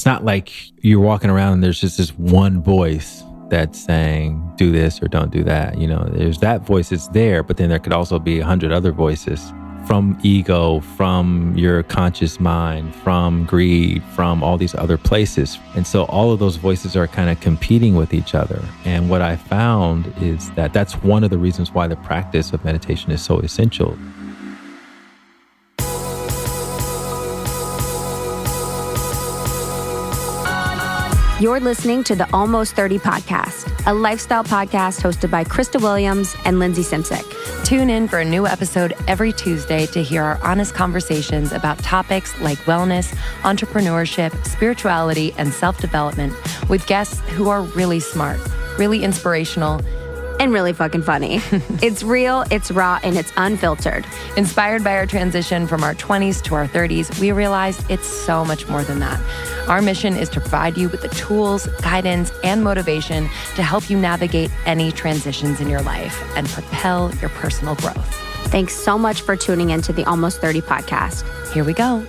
it's not like you're walking around and there's just this one voice that's saying, do this or don't do that. You know, there's that voice that's there, but then there could also be 100 other voices from ego, from your conscious mind, from greed, from all these other places. And so all of those voices are kind of competing with each other. And what I found is that that's one of the reasons why the practice of meditation is so essential. You're listening to the Almost 30 podcast, a lifestyle podcast hosted by Krista Williams and Lindsay Simsick. Tune in for a new episode every Tuesday to hear our honest conversations about topics like wellness, entrepreneurship, spirituality, and self-development with guests who are really smart, really inspirational, and really fucking funny. It's real, it's raw, and it's unfiltered. Inspired by our transition from our 20s to our 30s, we realized it's so much more than that. Our mission is to provide you with the tools, guidance, and motivation to help you navigate any transitions in your life and propel your personal growth. Thanks so much for tuning into the Almost 30 podcast. Here we go.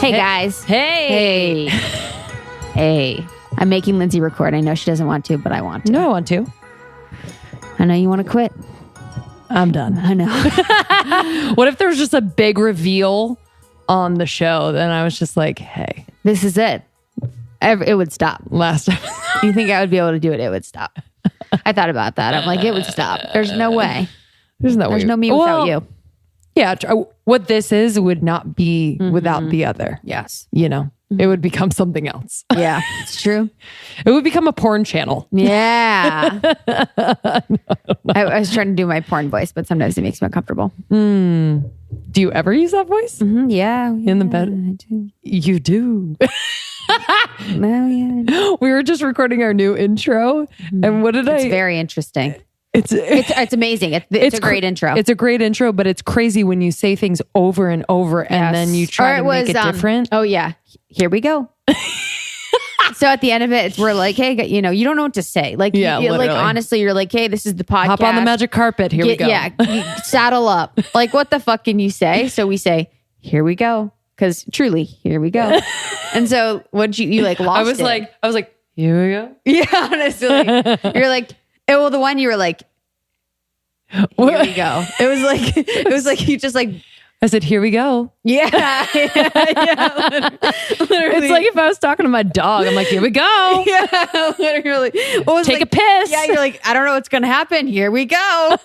Hey guys. Hey. Hey. I'm making Lindsay record. I know she doesn't want to, but I want to. No, I want to. I know you want to quit. I'm done. I know. What if there was just a big reveal on the show? Then I was just like, hey. This is it. It would stop. Last time. You think I would be able to do it? It would stop. I thought about that. I'm like, it would stop. There's no way. There's no me without you. Yeah. What this is would not be without the other. Yes. You know, it would become something else. Yeah, it's true. It would become a porn channel. Yeah. I was trying to do my porn voice, but sometimes it makes me uncomfortable. Do you ever use that voice? Yeah. In the bed? I do. You do. No, yeah. We were just recording our new intro. And what did It's very interesting. It's amazing. It's a great intro. It's a great intro, but it's crazy when you say things over and over and then you try to make it different. Oh yeah. Here we go. So at the end of it, we're like, hey, you know, you don't know what to say. Like, like honestly, you're like, hey, this is the podcast. Hop on the magic carpet. Here we go. Yeah. Saddle up. Like, what the fuck can you say? So we say, here we go. Because truly, here we go. And so what you like lost I was like, here we go. Yeah, honestly. You're like, well, the one you were like, here we go. It was like you just like, I said, here we go. Yeah. Literally. It's like if I was talking to my dog, I'm like, here we go. Yeah, literally. Take a piss. Yeah, you're like, I don't know what's going to happen. Here we go.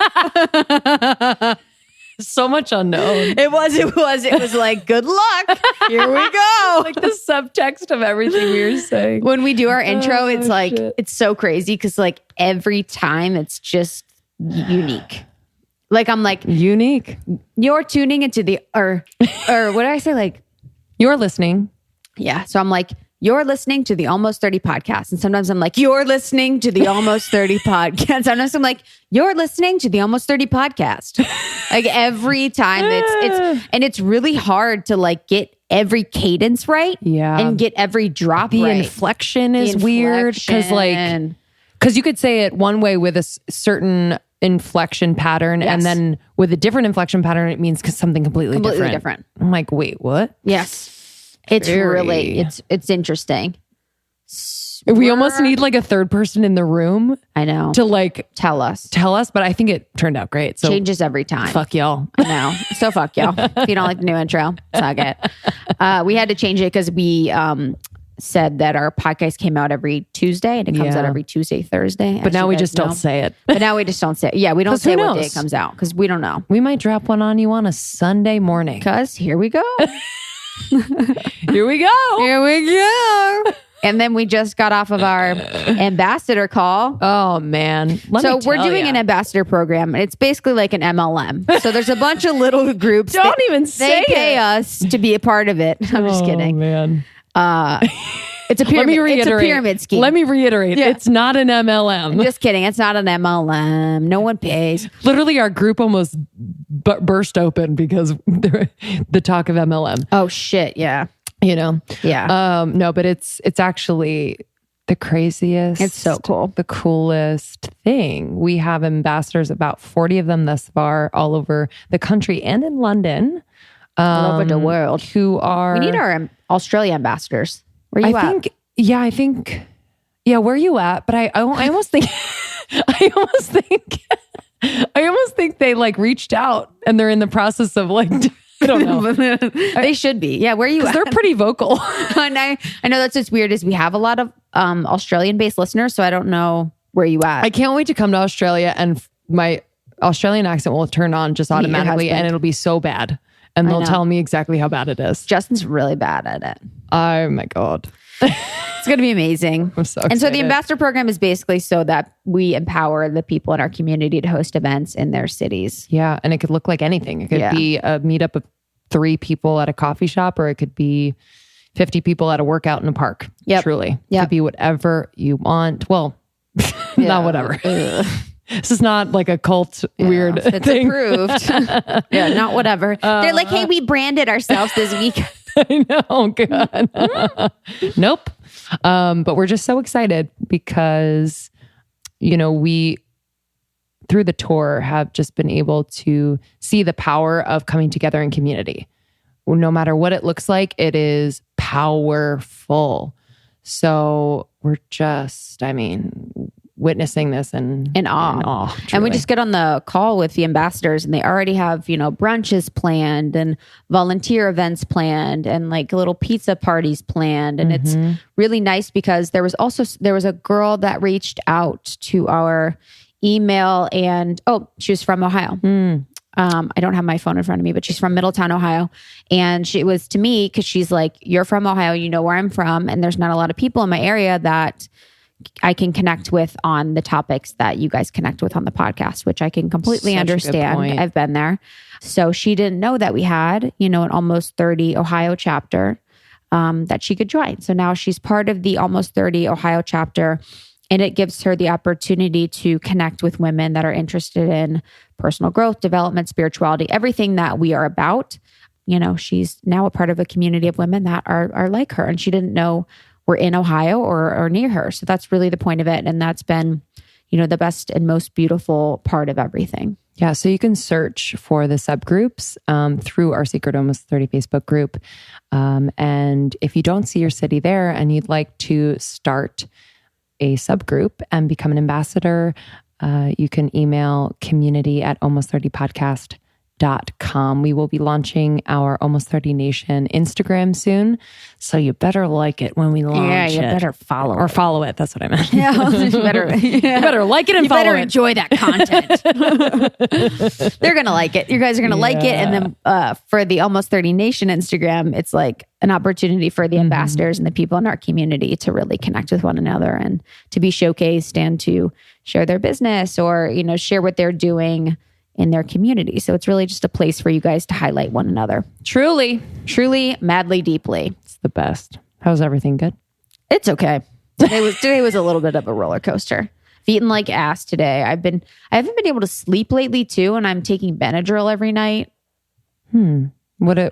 So much unknown. It was like, good luck. Here we go. Like the subtext of everything we were saying. When we do our intro, it's like, it's so crazy because like every time it's just unique. Like I'm like, unique. You're tuning into or what did I say? Like, you're listening. Yeah. So I'm like, you're listening to the Almost 30 podcast. And sometimes I'm like, you're listening to the Almost 30 podcast. Sometimes I'm like, you're listening to the Almost 30 podcast. Like every time it's really hard to like get every cadence right. Yeah. And get every drop right. The inflection is weird because you could say it one way with a certain inflection pattern, yes. And then with a different inflection pattern, it means something completely different. I'm like, wait, what? Yes, it's interesting. We almost need like a third person in the room. I know, to like tell us, but I think it turned out great. So changes every time. Fuck y'all. I know. So fuck y'all. If you don't like the new intro, suck it. We had to change it because we said that our podcast came out every Tuesday and it comes out every Tuesday, Thursday. But now we just don't say it. But now we just don't say it. Yeah, we don't say what day it comes out because we don't know. We might drop one on you on a Sunday morning. Because here we go. Here we go. Here we go. And then we just got off of our ambassador call. Oh, man. So we're doing an ambassador program. And it's basically like an MLM. So there's a bunch of little groups. Don't even say it. They pay us to be a part of it. I'm just kidding. Oh, man. It's a pyramid. It's a pyramid scheme. Let me reiterate. Yeah. It's not an MLM. Just kidding. It's not an MLM. No one pays. Literally, our group almost burst open because the talk of MLM. Oh shit! Yeah. You know. Yeah. No, but it's actually the craziest. It's so cool. The coolest thing. We have ambassadors, about 40 of them thus far, all over the country and in London. All over the world. Who are... We need our Australia ambassadors. Where you at? I think, where are you at? But I almost think, I almost think they like reached out and they're in the process of like, I don't know. They should be. Yeah. Where are you at? They're pretty vocal. And I know that's what's weird is we have a lot of Australian based listeners. So I don't know where you at. I can't wait to come to Australia and my Australian accent will turn on just automatically and it'll be so bad. And they'll tell me exactly how bad it is. Justin's really bad at it. Oh my God. It's going to be amazing. I'm so excited. And so the ambassador program is basically so that we empower the people in our community to host events in their cities. Yeah. And it could look like anything. It could be a meetup of 3 people at a coffee shop, or it could be 50 people at a workout in a park. Yep. Truly. Yep. It could be whatever you want. Well, not whatever. This is not like a cult weird it's thing. Approved. Not whatever. They're like, hey, we branded ourselves this week. I know. God. Nope. But we're just so excited because, we, through the tour, have just been able to see the power of coming together in community. No matter what it looks like, it is powerful. So we're just, witnessing this in awe. And we just get on the call with the ambassadors and they already have, brunches planned and volunteer events planned and like little pizza parties planned. And it's really nice because there was a girl that reached out to our email and, she was from Ohio. I don't have my phone in front of me, but she's from Middletown, Ohio. And she was to me because she's like, you're from Ohio, you know where I'm from. And there's not a lot of people in my area that I can connect with on the topics that you guys connect with on the podcast, which I can completely understand. I've been there. So she didn't know that we had, an Almost 30 Ohio chapter that she could join. So now she's part of the Almost 30 Ohio chapter, and it gives her the opportunity to connect with women that are interested in personal growth, development, spirituality, everything that we are about. She's now a part of a community of women that are like her, and she didn't know we're in Ohio or near her. So that's really the point of it. And that's been, the best and most beautiful part of everything. Yeah. So you can search for the subgroups through our Secret Almost 30 Facebook group. And if you don't see your city there and you'd like to start a subgroup and become an ambassador, you can email community@almost30podcast.com. We will be launching our Almost 30 Nation Instagram soon. So you better like it when we launch it. Yeah, you better follow or follow it. That's what I meant. Yeah, you better like it and follow it. You better enjoy that content. They're going to like it. You guys are going to like it. And then for the Almost 30 Nation Instagram, it's like an opportunity for the ambassadors and the people in our community to really connect with one another and to be showcased and to share their business or, share what they're doing in their community. So it's really just a place for you guys to highlight one another. Truly, madly, deeply. It's the best. How's everything? Good? It's okay. Today was a little bit of a roller coaster. I've eaten like ass today. I haven't been able to sleep lately too, and I'm taking Benadryl every night. What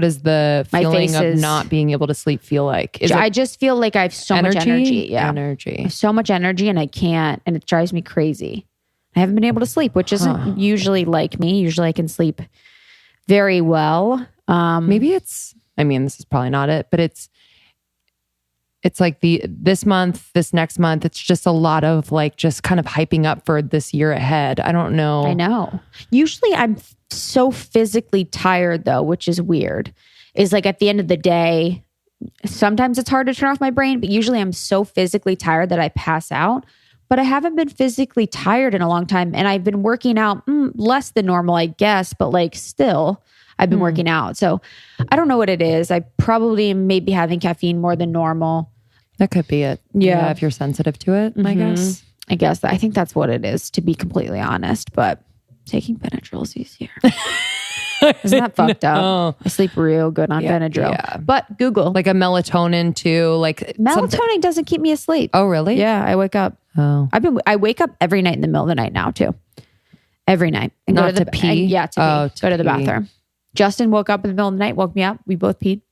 is the feeling of not being able to sleep feel like? I just feel like I have so much energy. Yeah. Energy. I have so much energy and I can't, and it drives me crazy. I haven't been able to sleep, which isn't usually like me. Usually I can sleep very well. Maybe this is probably not it, but it's like this next month, it's just a lot of like, just kind of hyping up for this year ahead. I don't know. I know. Usually I'm so physically tired though, which is weird. Is like at the end of the day, sometimes it's hard to turn off my brain, but usually I'm so physically tired that I pass out. But I haven't been physically tired in a long time. And I've been working out less than normal, I guess. But like still, I've been working out. So I don't know what it is. I probably may be having caffeine more than normal. That could be it. Yeah. If you're sensitive to it, I guess. I think that's what it is, to be completely honest. But taking Benadryl is easier. Isn't that fucked up? I sleep real good on Benadryl. Yeah. But Google. Like a melatonin too. Like melatonin doesn't keep me asleep. Oh, really? Yeah, I wake up. Oh. I wake up every night in the middle of the night now too. Every night. And Not to pee? To pee. Go to the bathroom. Justin woke up in the middle of the night, woke me up. We both peed.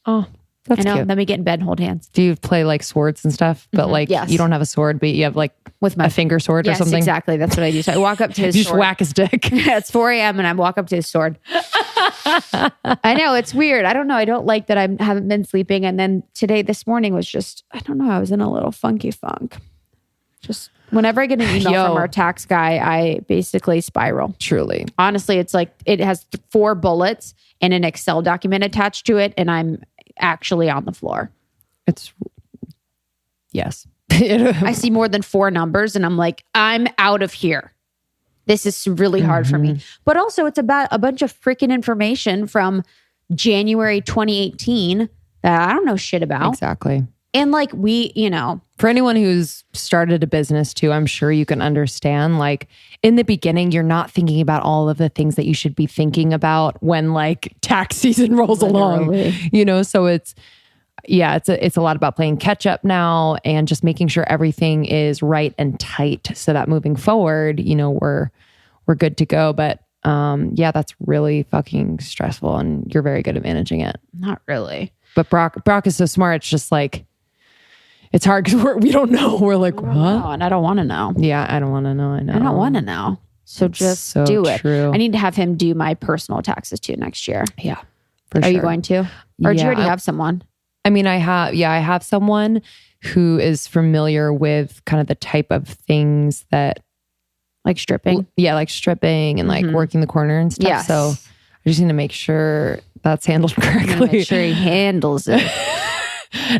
Oh. That's I know. cute. Then we get in bed and hold hands. Do you play like swords and stuff? But like Yes. you don't have a sword, but you have like With my a finger sword or Yes, something? exactly. That's what I do. So I walk up to his You just sword. whack his dick. It's 4 a.m. and I walk up to his sword. I know, it's weird. I don't know. I don't like that I haven't been sleeping. And then this morning was just, I don't know. I was in a little funky funk. Just whenever I get an email from our tax guy, I basically spiral. Truly. Honestly, it's like it has 4 bullets and an Excel document attached to it. And I'm actually on the floor. Yes. I see more than 4 numbers and I'm like, I'm out of here. This is really hard for me. But also it's about a bunch of freaking information from January 2018 that I don't know shit about. Exactly. And like for anyone who's started a business too, I'm sure you can understand, like in the beginning, you're not thinking about all of the things that you should be thinking about when like tax season rolls along, so it's a lot about playing catch up now and just making sure everything is right and tight so that moving forward, we're good to go. But that's really fucking stressful and you're very good at managing it. Not really. But Brock is so smart. It's just like, it's hard because we don't know. We're like, what? And I don't want to know. Yeah, I don't want to know. I know. I don't want to know. So just so do it. true. I need to have him do my personal taxes too next year. Yeah. Are you going to? Or do you already have someone? I mean, I have someone who is familiar with kind of the type of things that like stripping. Yeah, like stripping and like working the corner and stuff. Yes. So I just need to make sure that's handled correctly. Make sure he handles it.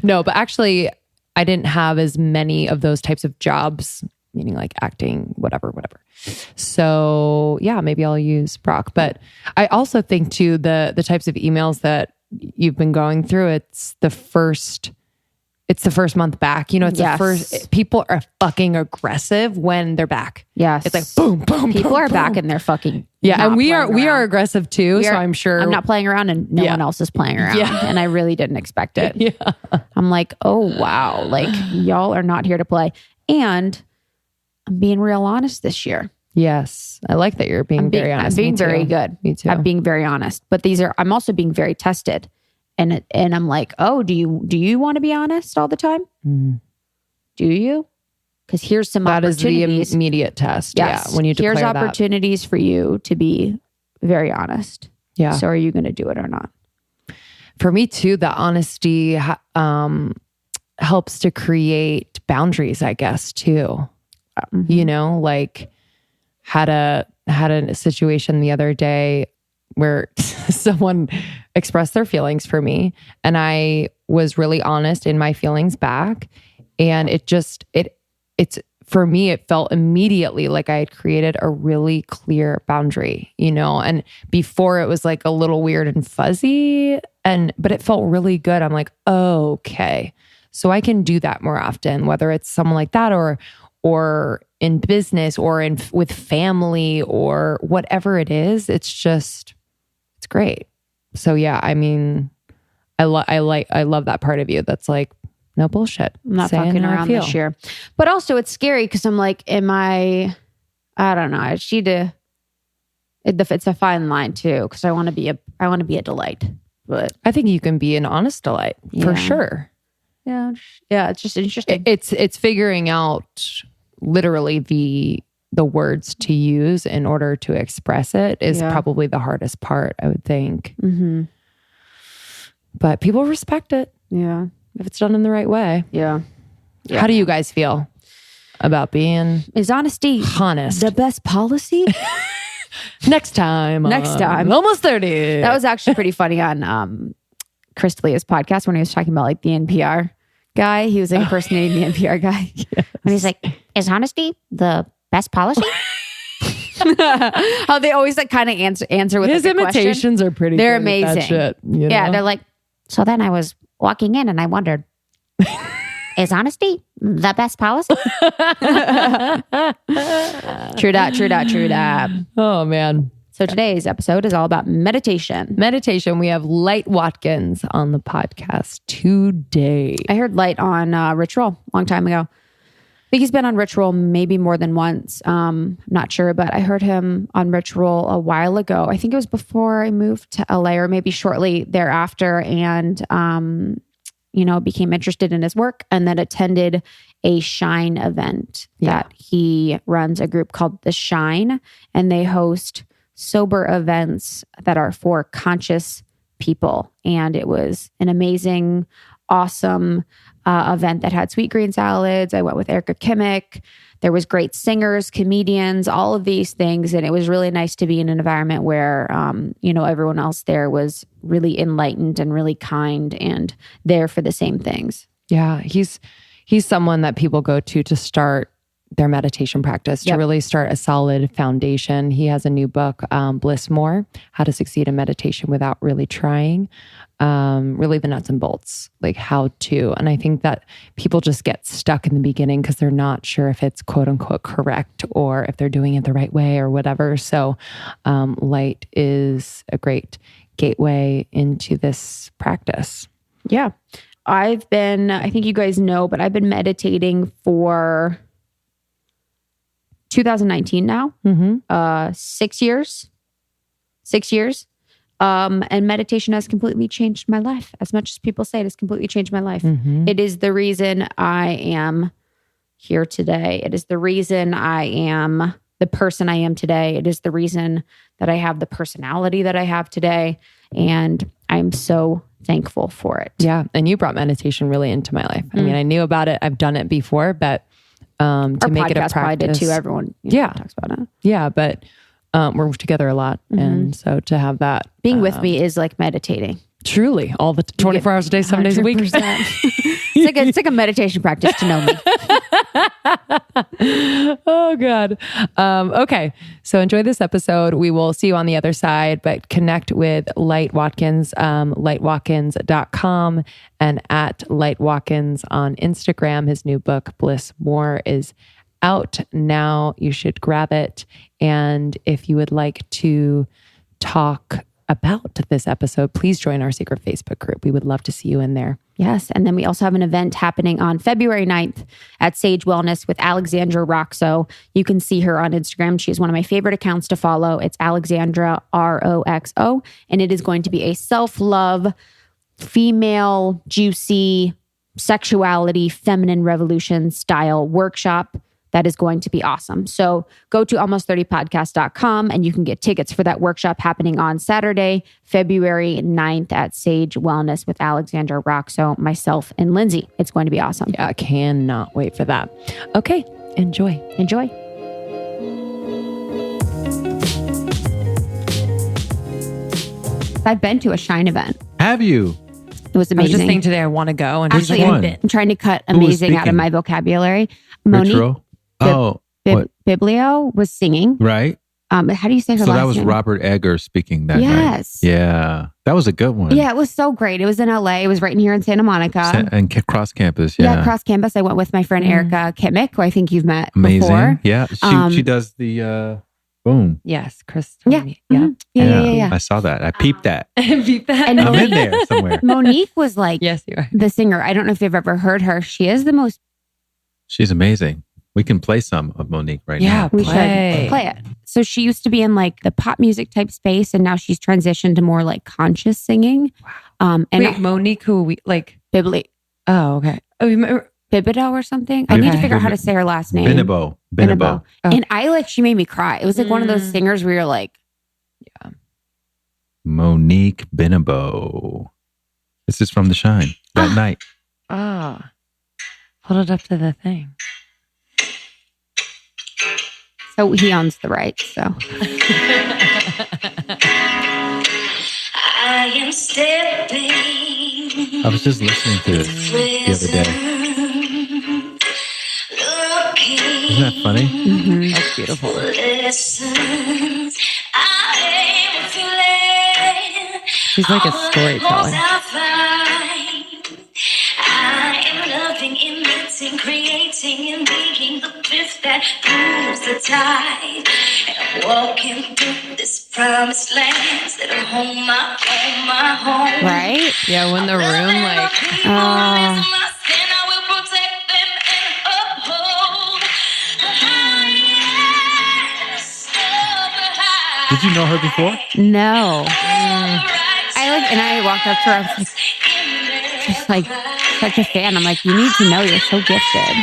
No, but actually I didn't have as many of those types of jobs, meaning like acting, whatever. So yeah, maybe I'll use Brock. But I also think too, the types of emails that you've been going through, it's the first month back. It's the first, people are fucking aggressive when they're back. Yes. It's like boom, boom, people boom, are boom. back and they're fucking and we are aggressive too. So I'm sure I'm not playing around and no one else is playing around. Yeah. And I really didn't expect it. Yeah. I'm like, oh wow, like y'all are not here to play. And I'm being real honest this year. Yes. I like that you're being very honest. I'm being very good. Me too. I'm being very honest. But I'm also being very tested. And I'm like, oh, do you want to be honest all the time? Do you? Because here's some opportunities. That is the immediate test. Yes. Yeah. When you declare here's opportunities for you to be very honest. Yeah. So are you going to do it or not? For me too, the honesty helps to create boundaries, I guess, too. Like had a situation the other day where someone expressed their feelings for me and I was really honest in my feelings back. And it's for me, it felt immediately like I had created a really clear boundary, and before it was like a little weird and fuzzy but it felt really good. I'm like, oh, okay. So I can do that more often, whether it's someone like that or in business or with family or whatever it is. It's great. So yeah, I mean, I love that part of you. That's like, no bullshit. I'm not fucking around this year. But also it's scary because I'm like, I don't know. It's a fine line too. Cause I want to be a delight, but I think you can be an honest delight for sure. Yeah. Yeah. It's just interesting. It's figuring out literally the words to use in order to express it is probably the hardest part, I would think. Mm-hmm. But people respect it. Yeah. If it's done in the right way. Yeah. How do you guys feel about being Is honesty honest? the best policy? Next time. Almost 30. That was actually pretty funny on Chris D'Elia's podcast when he was talking about like the NPR guy. He was like impersonating the NPR guy. Yes. And he's like, is honesty the best policy? How they always like kind of answer with his like, imitations are pretty They're good amazing. at that shit, Yeah, they're like, so then I was walking in and I wondered, is honesty the best policy? True that. Oh man. So today's episode is all about meditation. Meditation. We have Light Watkins on the podcast today. I heard Light on Ritual a long time ago. I think he's been on Ritual maybe more than once. Not sure, but I heard him on Ritual a while ago. I think it was before I moved to LA or maybe shortly thereafter. And became interested in his work and then attended a Shine event that he runs, a group called The Shine, and they host sober events that are for conscious people. And it was an amazing, awesome event that had sweet green salads. I went with Erica Kimmick. There was great singers, comedians, all of these things. And it was really nice to be in an environment where, everyone else there was really enlightened and really kind and there for the same things. Yeah. He's someone that people go to start their meditation practice, to really start a solid foundation. He has a new book, Bliss More, How to Succeed in Meditation Without Really Trying. Really the nuts and bolts, like how to. And I think that people just get stuck in the beginning because they're not sure if it's quote unquote correct or if they're doing it the right way or whatever. So Light is a great gateway into this practice. Yeah. I think you guys know, but I've been meditating for 2019 now, 6 years. And meditation has completely changed my life. As much as people say it has completely changed my life. It is the reason I am here today. It is the reason I am the person I am today. It is the reason that I have the personality that I have today. And I'm so thankful for it. Yeah. And you brought meditation really into my life. I mean, I knew about it. I've done it before, but to make it a practice. Probably did too. Everyone talks about it. Yeah. But we're together a lot. And so to have that. Being with me is like meditating. Truly. All the 24 hours a day, 7 days a week. It's like a meditation practice to know me. Oh God. Okay. So enjoy this episode. We will see you on the other side, but connect with Light Watkins, lightwatkins.com and at Light Watkins on Instagram. His new book, Bliss More, is out now. You should grab it. And if you would like to talk about this episode, please join our secret Facebook group. We would love to see you in there. Yes. And then we also have an event happening on February 9th at Sage Wellness with Alexandra Roxo. You can see her on Instagram. She's one of my favorite accounts to follow. It's Alexandra Roxo. And it is going to be a self-love, female, juicy, sexuality, feminine revolution style workshop that is going to be awesome. So go to almost30podcast.com and you can get tickets for that workshop happening on Saturday, February 9th at Sage Wellness with Alexandra Roxo, myself, and Lindsay. It's going to be awesome. Yeah, I cannot wait for that. Okay, enjoy. I've been to a Shine event. Have you? It was amazing. I was just saying today I want to go. And actually, I'm trying to cut amazing out of my vocabulary. Monique Biblio was singing. Right. How do you say her last name? So that was Robert Egger speaking that night. Yes. Yeah. That was a good one. Yeah, it was so great. It was in LA. It was right in here in Santa Monica. And cross campus. Yeah, cross campus. I went with my friend Erica Kimmick, who I think you've met amazing. Before. Yeah. She does the boom. Yes, Chris. Yeah. I saw that. I peeped that. And I'm in there somewhere. Monique was like, yes, you are. The singer. I don't know if you've ever heard her. She is the most. She's amazing. We can play some of Monique right now. Yeah, we should play it. So she used to be in like the pop music type space, and now she's transitioned to more like conscious singing. Wow. And Monique, who we like Bibli. Oh, okay. Oh, Bibido or something. I need to figure out how to say her last name. Binibo. Oh. And she made me cry. It was like one of those singers where you're like, yeah. Monique Binibo. This is from The Shine that night. Hold it up to the thing. So he owns the rights, so. I was just listening to this the other day. Isn't that funny? Mm-hmm. That's beautiful. She's like a storyteller. I am loving, inventing, creating, and being the fifth that proves the tide. And I'm walking through this promised land that are home, my home. Right? Yeah, when the room like. Did you know her before? No. I walked up to her. I was like, just like such a fan. I'm like, you need to know you're so gifted.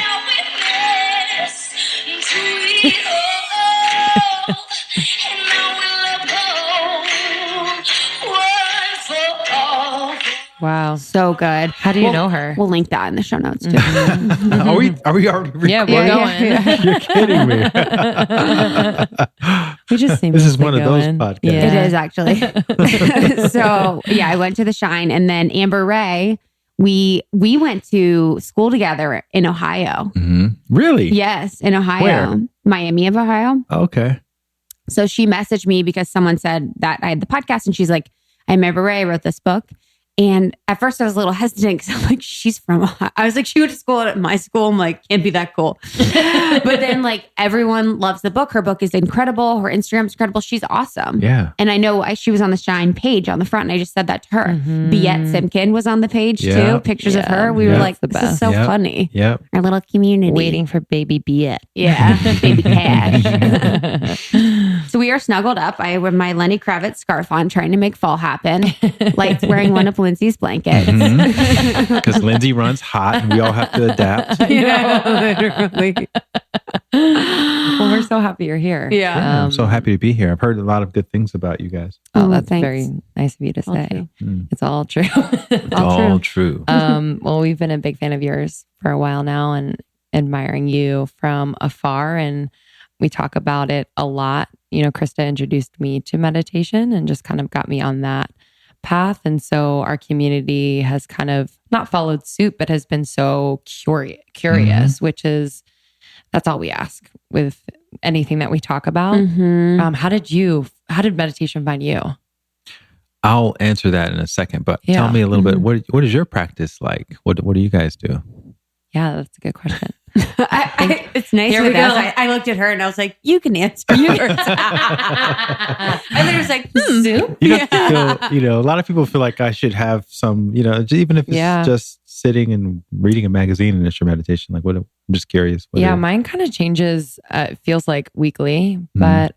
Wow. So good. How do you know her? We'll link that in the show notes too. Are we already recording? Yeah, we're going. You're kidding me. We just seem This is one of those podcasts. It is actually. So yeah, I went to the Shine, and then Amber Ray, we went to school together in Ohio. Really? Yes, in Ohio. Where? Miami of Ohio. Okay. So she messaged me because someone said that I had the podcast, and she's like, I remember Ray wrote this book. And at first I was a little hesitant because I'm like, she's from Ohio. I was like, she went to school at my school. I'm like, can't be that cool. But then like everyone loves the book. Her book is incredible. Her Instagram's incredible. She's awesome. Yeah. And I know she was on the Shine page on the front, and I just said that to her. Biette Simpkin was on the page too. Pictures of her. We were like, this is so funny. Yep. Our little community. Waiting for baby Biette. Yeah. Baby Cash. So we are snuggled up. I with my Lenny Kravitz scarf on, trying to make fall happen. Like wearing one of Lindsay's blankets. Because Lindsay runs hot and we all have to adapt. Literally. Well, we're so happy you're here. Yeah. I'm so happy to be here. I've heard a lot of good things about you guys. Oh, that's thanks. very nice of you to say. It's all true. All true. Well, we've been a big fan of yours for a while now and admiring you from afar. And we talk about it a lot. You know, Krista introduced me to meditation and just kind of got me on that path. And so our community has kind of not followed suit, but has been so curious, which is, that's all we ask with anything that we talk about. How did meditation find you? I'll answer that in a second, but tell me a little bit, what is your practice like? What do you guys do? Yeah, that's a good question. It's nice Here with we us. go. I looked at her and I was like, you can answer yours. And then it was like, Zoom? You have to feel, a lot of people feel like I should have some, even if it's just sitting and reading a magazine and it's your meditation. Like, I'm just curious. Mine kind of changes. It feels like weekly, but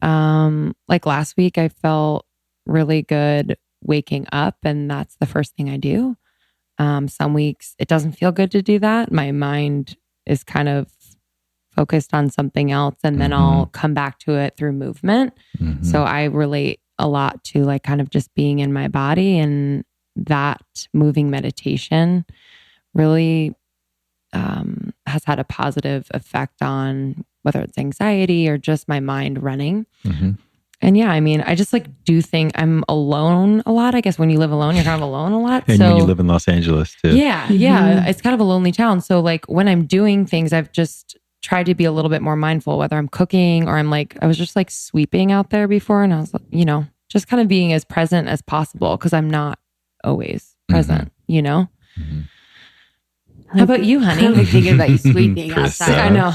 like last week, I felt really good waking up, and that's the first thing I do. Some weeks it doesn't feel good to do that. My mind is kind of focused on something else, and then I'll come back to it through movement. So I relate a lot to like kind of just being in my body, and that moving meditation really has had a positive effect on whether it's anxiety or just my mind running. And yeah, I mean, I just like do think I'm alone a lot. I guess when you live alone, you're kind of alone a lot. And when you live in Los Angeles too. Yeah. It's kind of a lonely town. So like when I'm doing things, I've just tried to be a little bit more mindful, whether I'm cooking or I was just like sweeping out there before, and I was, just kind of being as present as possible, because I'm not always present, How about you, honey? I'm thinking about you sweeping outside. I know.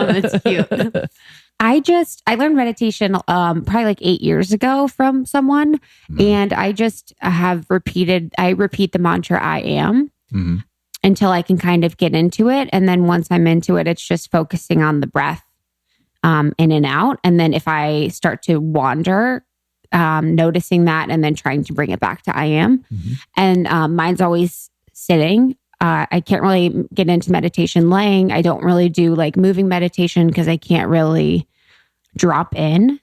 It's cute. I learned meditation probably like 8 years ago from someone. And I just repeat the mantra, I am, until I can kind of get into it. And then once I'm into it, it's just focusing on the breath in and out. And then if I start to wander, noticing that and then trying to bring it back to I am. And mine's always sitting. I can't really get into meditation laying. I don't really do like moving meditation because I can't really drop in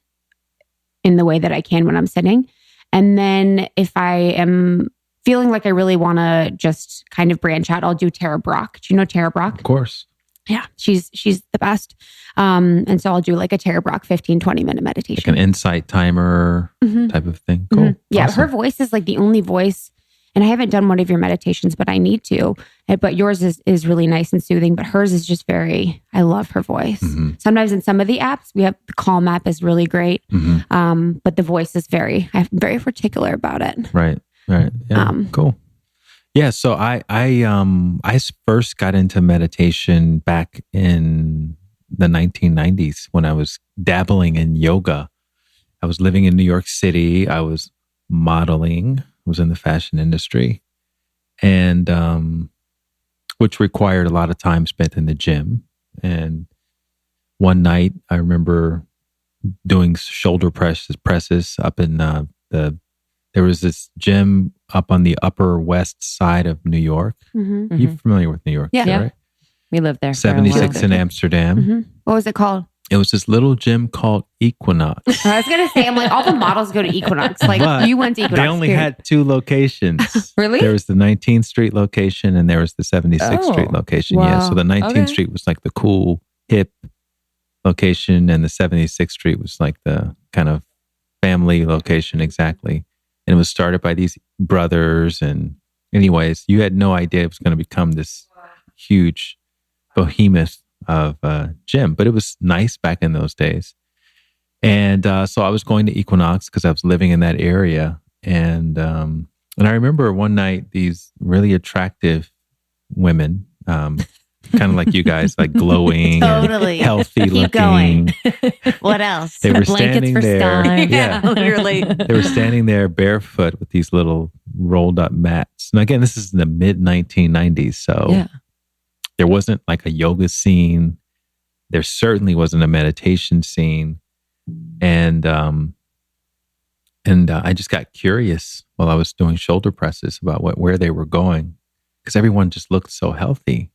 the way that I can when I'm sitting. And then if I am feeling like I really want to just kind of branch out, I'll do Tara Brach. Do you know Tara Brach? Of course. Yeah, she's the best. And so I'll do like a Tara Brach 15-20 minute meditation. Like an insight timer type of thing. Cool. Yeah, Awesome. her voice is like the only voice. And I haven't done one of your meditations, but I need to. But yours is really nice and soothing. But hers is just I love her voice. Sometimes in some of the apps, we have the Calm app is really great. But the voice is I'm very particular about it. Right. Yeah, cool. Yeah, so I first got into meditation back in the 1990s when I was dabbling in yoga. I was living in New York City. I was modeling. Was in the fashion industry, and which required a lot of time spent in the gym. And one night, I remember doing shoulder presses up in there was this gym up on the Upper West Side of New York. Mm-hmm. You're familiar with New York, Yeah. right? We lived there. 76 in Amsterdam. Mm-hmm. What was it called? It was this little gym called Equinox. I was going to say, I'm like, all the models go to Equinox. Like, But you went to Equinox. they only had 2 locations. Really? There was the 19th Street location and there was the 76th Street location. Wow. Yeah. So the 19th Street was like the cool, hip location, and the 76th Street was like the kind of family location, exactly. And it was started by these brothers. And anyways, you had no idea it was going to become this huge behemoth of gym, but it was nice back in those days. And so I was going to Equinox because I was living in that area. And I remember one night these really attractive women, kind of like you guys, like glowing Totally. and healthy Keep looking. going. What else? They were Blankets standing for there. Stein. Yeah. Literally. They were standing there barefoot with these little rolled up mats. And again, this is in the mid 1990s. So there wasn't like a yoga scene. There certainly wasn't a meditation scene. And I just got curious while I was doing shoulder presses about where they were going, because everyone just looked so healthy.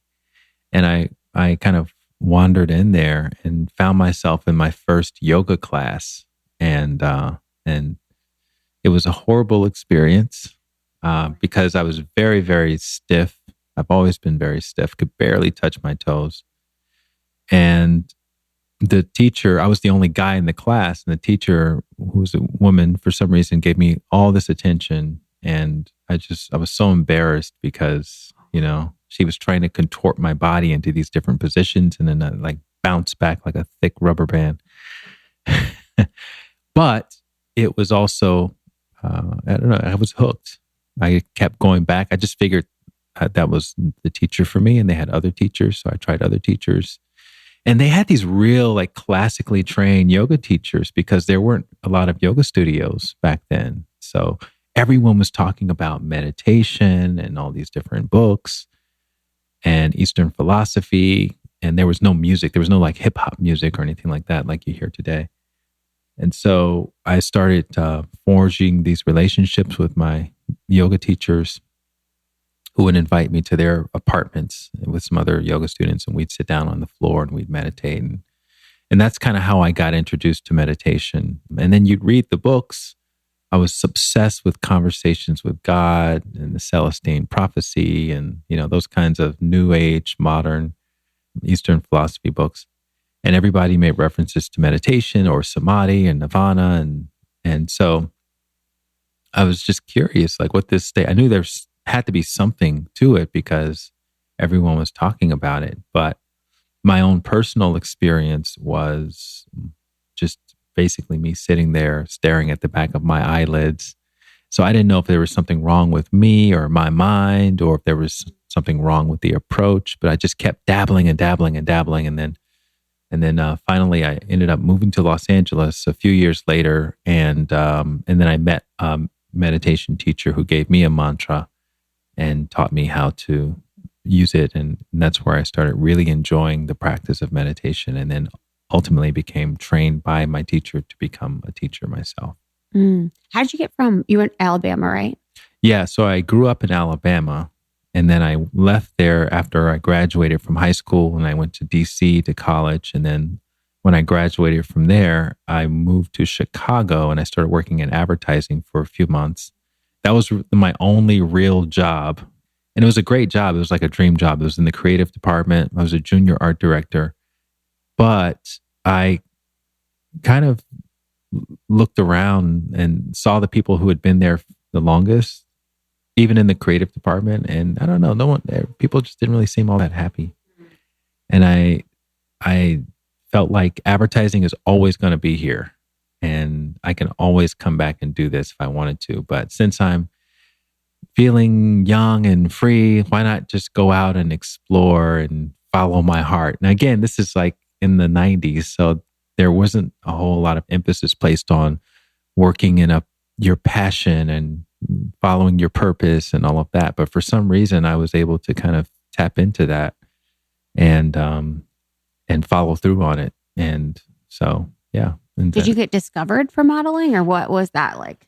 And I kind of wandered in there and found myself in my first yoga class. And it was a horrible experience because I was very, very stiff. I've always been very stiff, could barely touch my toes. And the teacher, I was the only guy in the class, and the teacher, who was a woman, for some reason gave me all this attention. And I was so embarrassed because, she was trying to contort my body into these different positions and then like bounce back like a thick rubber band. But it was also, I don't know, I was hooked. I kept going back. I just figured that was the teacher for me, and they had other teachers. So I tried other teachers. And they had these real, like, classically trained yoga teachers because there weren't a lot of yoga studios back then. So everyone was talking about meditation and all these different books and Eastern philosophy. And there was no music. There was no like hip hop music or anything like that, like you hear today. And so I started forging these relationships with my yoga teachers, who would invite me to their apartments with some other yoga students, and we'd sit down on the floor and we'd meditate. And that's kind of how I got introduced to meditation. And then you'd read the books. I was obsessed with Conversations with God and the Celestine Prophecy and, those kinds of new age, modern Eastern philosophy books. And everybody made references to meditation or samadhi and nirvana. And so I was just curious, like what this state, I knew there's had to be something to it because everyone was talking about it. But my own personal experience was just basically me sitting there staring at the back of my eyelids. So I didn't know if there was something wrong with me or my mind, or if there was something wrong with the approach, but I just kept dabbling and dabbling and dabbling. And then finally I ended up moving to Los Angeles a few years later. And then I met a meditation teacher who gave me a mantra and taught me how to use it. And that's where I started really enjoying the practice of meditation, and then ultimately became trained by my teacher to become a teacher myself. How did you get you were in Alabama, right? Yeah. So I grew up in Alabama, and then I left there after I graduated from high school, and I went to DC to college. And then when I graduated from there, I moved to Chicago and I started working in advertising for a few months. That was my only real job. And it was a great job. It was like a dream job. It was in the creative department. I was a junior art director. But I kind of looked around and saw the people who had been there the longest, even in the creative department. And I don't know, people just didn't really seem all that happy. And I felt like advertising is always going to be here, and I can always come back and do this if I wanted to. But since I'm feeling young and free, why not just go out and explore and follow my heart? And again, this is like in the 90s, so there wasn't a whole lot of emphasis placed on working in your passion and following your purpose and all of that. But for some reason, I was able to kind of tap into that and follow through on it. And so, yeah. Did you get discovered for modeling, or what was that like?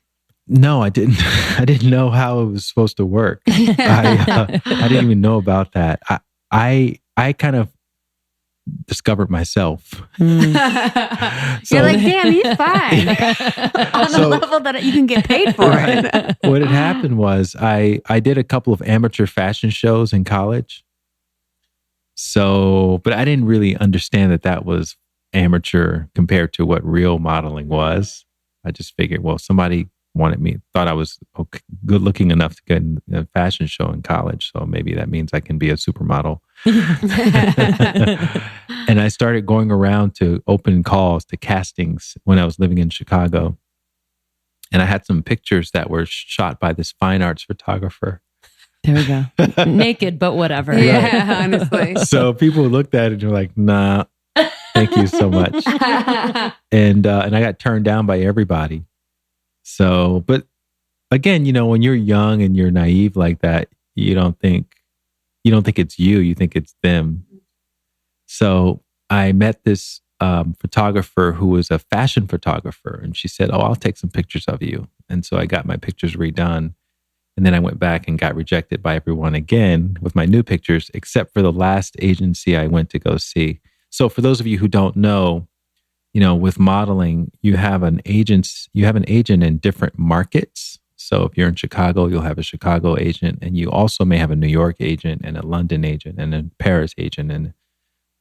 No, I didn't. I didn't know how it was supposed to work. I didn't even know about that. I kind of discovered myself. You're like, damn, he's fine on the level that you can get paid for it. What had happened was I did a couple of amateur fashion shows in college. So, but I didn't really understand that was amateur compared to what real modeling was. I just figured, well, somebody wanted me, thought I was good looking enough to get in a fashion show in college. So maybe that means I can be a supermodel. And I started going around to open calls to castings when I was living in Chicago. And I had some pictures that were shot by this fine arts photographer. There we go. Naked, but whatever. Yeah, honestly. So people looked at it and were like, nah, thank you so much. And I got turned down by everybody. So, but again, when you're young and you're naive like that, you don't think it's you think it's them. So I met this photographer who was a fashion photographer, and she said, "Oh, I'll take some pictures of you." And so I got my pictures redone, and then I went back and got rejected by everyone again with my new pictures, except for the last agency I went to go see. So for those of you who don't know, with modeling, you have an agent in different markets. So if you're in Chicago, you'll have a Chicago agent, and you also may have a New York agent and a London agent and a Paris agent and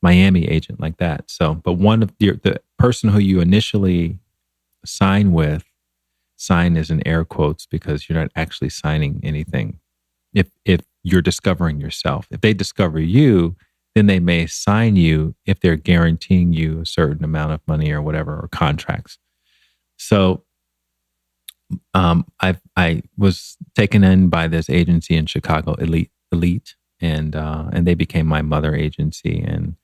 Miami agent, like that. So, but one of the person who you initially sign is in air quotes because you're not actually signing anything. If you're discovering yourself, if they discover you, then they may sign you if they're guaranteeing you a certain amount of money or whatever, or contracts. So I was taken in by this agency in Chicago, Elite, and they became my mother agency, and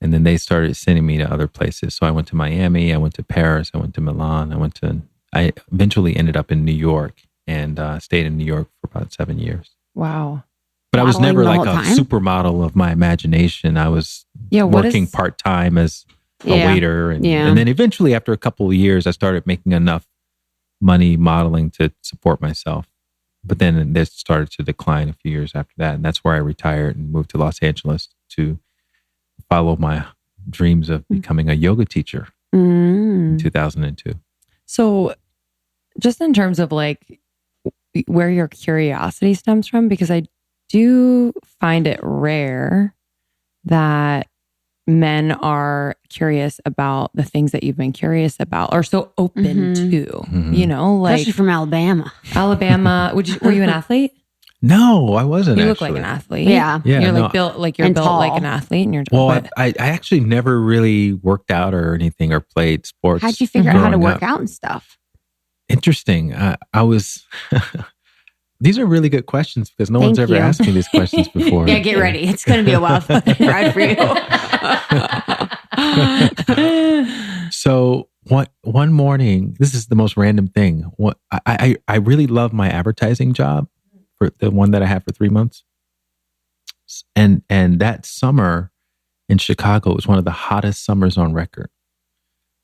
then they started sending me to other places. So I went to Miami, I went to Paris, I went to Milan, I eventually ended up in New York, and stayed in New York for about 7 years. Wow. But I was never like a time? supermodel of my imagination. I was working part-time as a waiter. And then eventually, after a couple of years, I started making enough money modeling to support myself. But then it started to decline a few years after that. And that's where I retired and moved to Los Angeles to follow my dreams of becoming a yoga teacher in 2002. So just in terms of like where your curiosity stems from, because I do find it rare that men are curious about the things that you've been curious about or so open to, like especially from Alabama. Were you an athlete? No, I wasn't. You look like an athlete. Yeah. You're built like an athlete. And I actually never really worked out or anything or played sports. How'd you figure out how to work out and stuff? Interesting. I was... These are really good questions because no one's ever asked me these questions before. Yeah, get ready. It's going to be a wild ride for you. So one morning, this is the most random thing. I really love my advertising job, for the one that I had for 3 months. And that summer in Chicago was one of the hottest summers on record.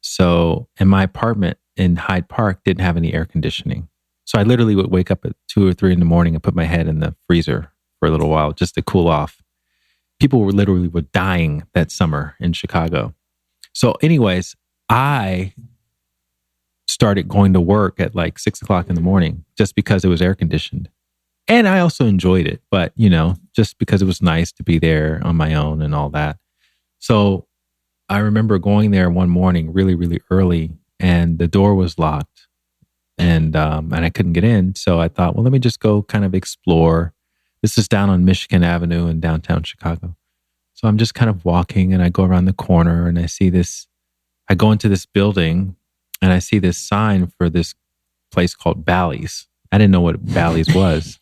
So, and my apartment in Hyde Park didn't have any air conditioning. So I literally would wake up at 2 or 3 in the morning and put my head in the freezer for a little while just to cool off. People were dying that summer in Chicago. So anyways, I started going to work at like 6 o'clock in the morning just because it was air conditioned. And I also enjoyed it, but just because it was nice to be there on my own and all that. So I remember going there one morning really, really early, and the door was locked. And I couldn't get in. So I thought, well, let me just go kind of explore. This is down on Michigan Avenue in downtown Chicago. So I'm just kind of walking, and I go around the corner, and I go into this building, and I see this sign for this place called Bally's. I didn't know what Bally's was.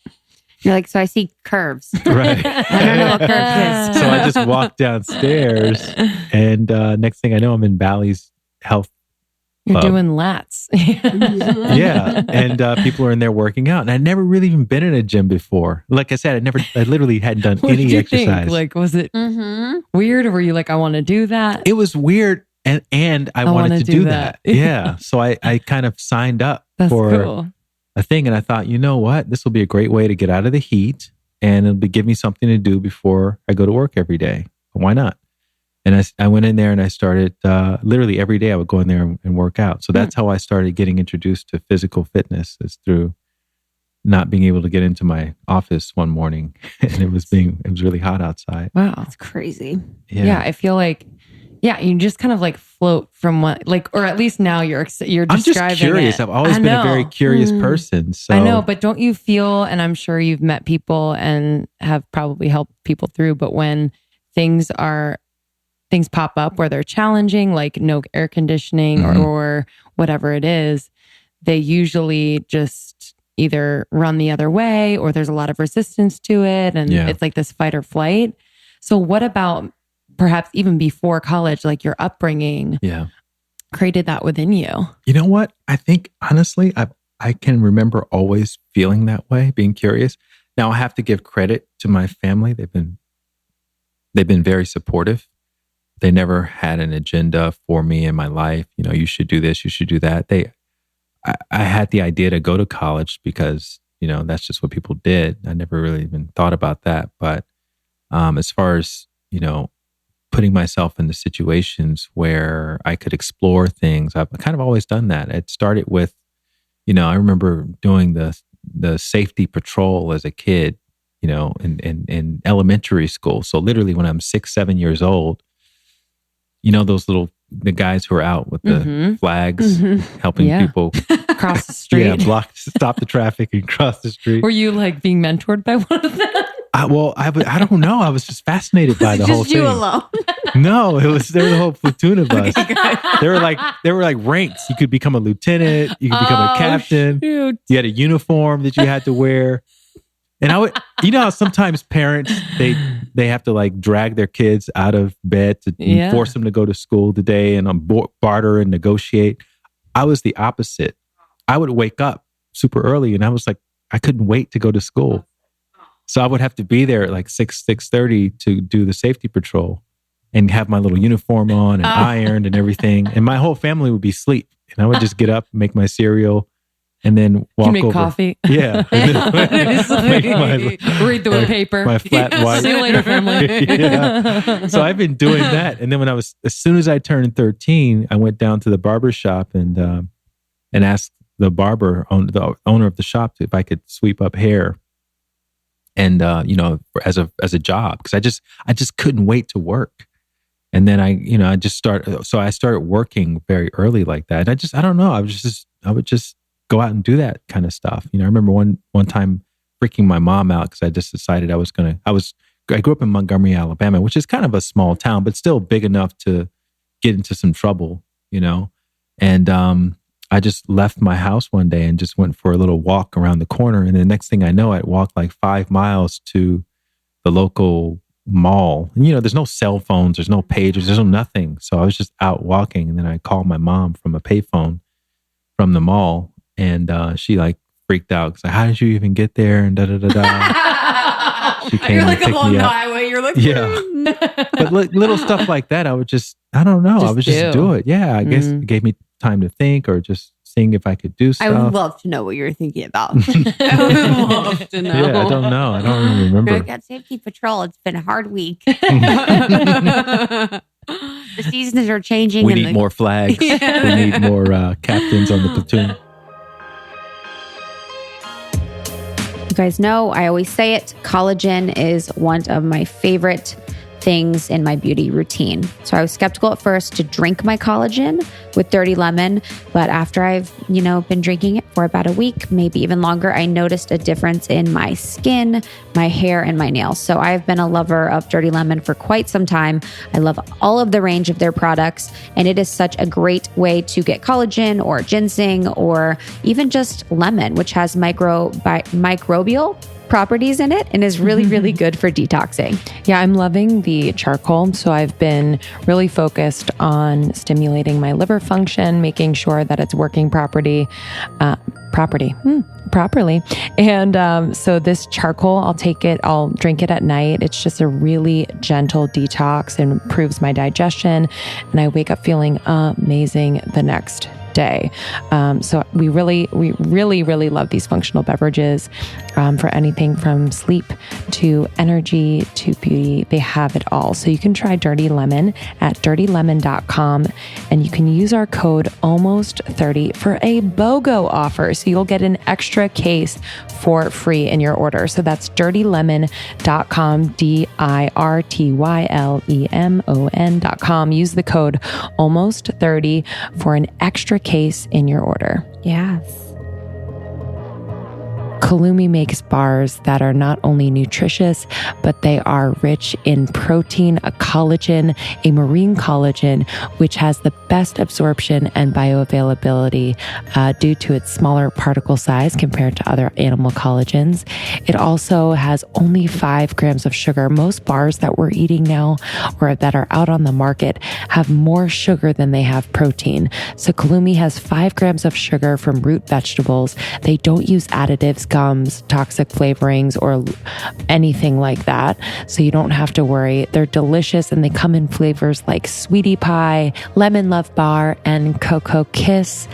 You're like, so I see curves. Right. I don't know what curves is. So I just walked downstairs, and next thing I know, I'm in Bally's Health. You're doing lats. Yeah. And people are in there working out. And I'd never really even been in a gym before. Like I said, I literally hadn't done What any did you exercise. Think? Like, was it weird, or were you like, I want to do that? It was weird. And I wanted to do that. Yeah. So I kind of signed up That's for cool. a thing. And I thought, you know what? This will be a great way to get out of the heat, and give me something to do before I go to work every day. Why not? And I went in there and I started, literally every day I would go in there and work out. So that's how I started getting introduced to physical fitness, is through not being able to get into my office one morning and it was really hot outside. Wow. That's crazy. Yeah. I feel like, you just kind of like float from one, like, or at least now you're describing I'm just curious. it. I've always been a very curious person. So I know, but don't you feel, and I'm sure you've met people and have probably helped people through, but when things pop up where they're challenging, like no air conditioning or whatever it is, they usually just either run the other way or there's a lot of resistance to it. And it's like this fight or flight. So what about perhaps even before college, like your upbringing created that within you? You know what? I think honestly, I can remember always feeling that way, being curious. Now I have to give credit to my family. They've been very supportive. They never had an agenda for me in my life. You know, you should do this, you should do that. I had the idea to go to college because, you know, that's just what people did. I never really even thought about that. But as far as, you know, putting myself into situations where I could explore things, I've kind of always done that. It started with, you know, I remember doing the safety patrol as a kid, you know, in elementary school. So literally when I'm 6, 7 years old, you know, the guys who are out with the flags, helping people cross the street. Stop the traffic and cross the street. Were you like being mentored by one of them? I don't know. I was just fascinated by the whole thing. Just you alone? No, there was a whole platoon of us. There were like ranks. You could become a lieutenant. You could become a captain. Shoot. You had a uniform that you had to wear. And I would, you know, how sometimes parents, they have to like drag their kids out of bed to force them to go to school today and barter and negotiate. I was the opposite. I would wake up super early and I was like, I couldn't wait to go to school. So I would have to be there at like 6:30 to do the safety patrol and have my little uniform on and ironed and everything. And my whole family would be asleep. And I would just get up, make my cereal, and then walk make over. Coffee. Yeah. Read the paper. My flat white. See you later, family. So I've been doing that. And then as soon as I turned 13, I went down to the barber shop and asked the the owner of the shop if I could sweep up hair. And, you know, as a job, because I just couldn't wait to work. And then I started working very early like that. And I don't know. I would just go out and do that kind of stuff. You know, I remember one time freaking my mom out because I just decided I grew up in Montgomery, Alabama, which is kind of a small town, but still big enough to get into some trouble, you know? And, I just left my house one day and just went for a little walk around the corner. And the next thing I know, I'd walked like 5 miles to the local mall. And, you know, there's no cell phones, there's no pagers, there's no nothing. So I was just out walking. And then I called my mom from a payphone from the mall. And she like freaked out. Because how did you even get there? And She came You're like and picked along me the up. highway. You're like, But little stuff like that, I would just do it. Yeah, I guess it gave me time to think or just seeing if I could do stuff. I would love to know what you're thinking about. I would love to know. Yeah, I don't know. I don't even remember. I got safety patrol. It's been a hard week. The seasons are changing. We need more flags. We need more captains on the platoon. You guys know, I always say it, collagen is one of my favorite things in my beauty routine. So I was skeptical at first to drink my collagen with Dirty Lemon, but after I've, been drinking it for about a week, maybe even longer, I noticed a difference in my skin, my hair, and my nails. So I've been a lover of Dirty Lemon for quite some time. I love all of the range of their products, and it is such a great way to get collagen or ginseng or even just lemon, which has microbial properties in it and is really, really good for detoxing. Yeah, I'm loving the charcoal. So I've been really focused on stimulating my liver function, making sure that it's working properly. And so this charcoal, I'll take it, I'll drink it at night. It's just a really gentle detox and improves my digestion. And I wake up feeling amazing the next day. So we really love these functional beverages for anything from sleep to energy to beauty. They have it all. So you can try Dirty Lemon at dirtylemon.com, and you can use our code ALMOST30 for a BOGO offer. So you'll get an extra case for free in your order. So that's dirtylemon.com, dirtylemon.com. Use the code ALMOST30 for an extra case in your order. Yes. Kalumi makes bars that are not only nutritious, but they are rich in protein, a collagen, a marine collagen, which has the best absorption and bioavailability due to its smaller particle size compared to other animal collagens. It also has only 5 grams of sugar. Most bars that we're eating now or that are out on the market have more sugar than they have protein. So Kalumi has 5 grams of sugar from root vegetables. They don't use additives, gums, toxic flavorings, or anything like that. So you don't have to worry. They're delicious, and they come in flavors like Sweetie Pie, Lemon Love Bar, and Cocoa Kiss.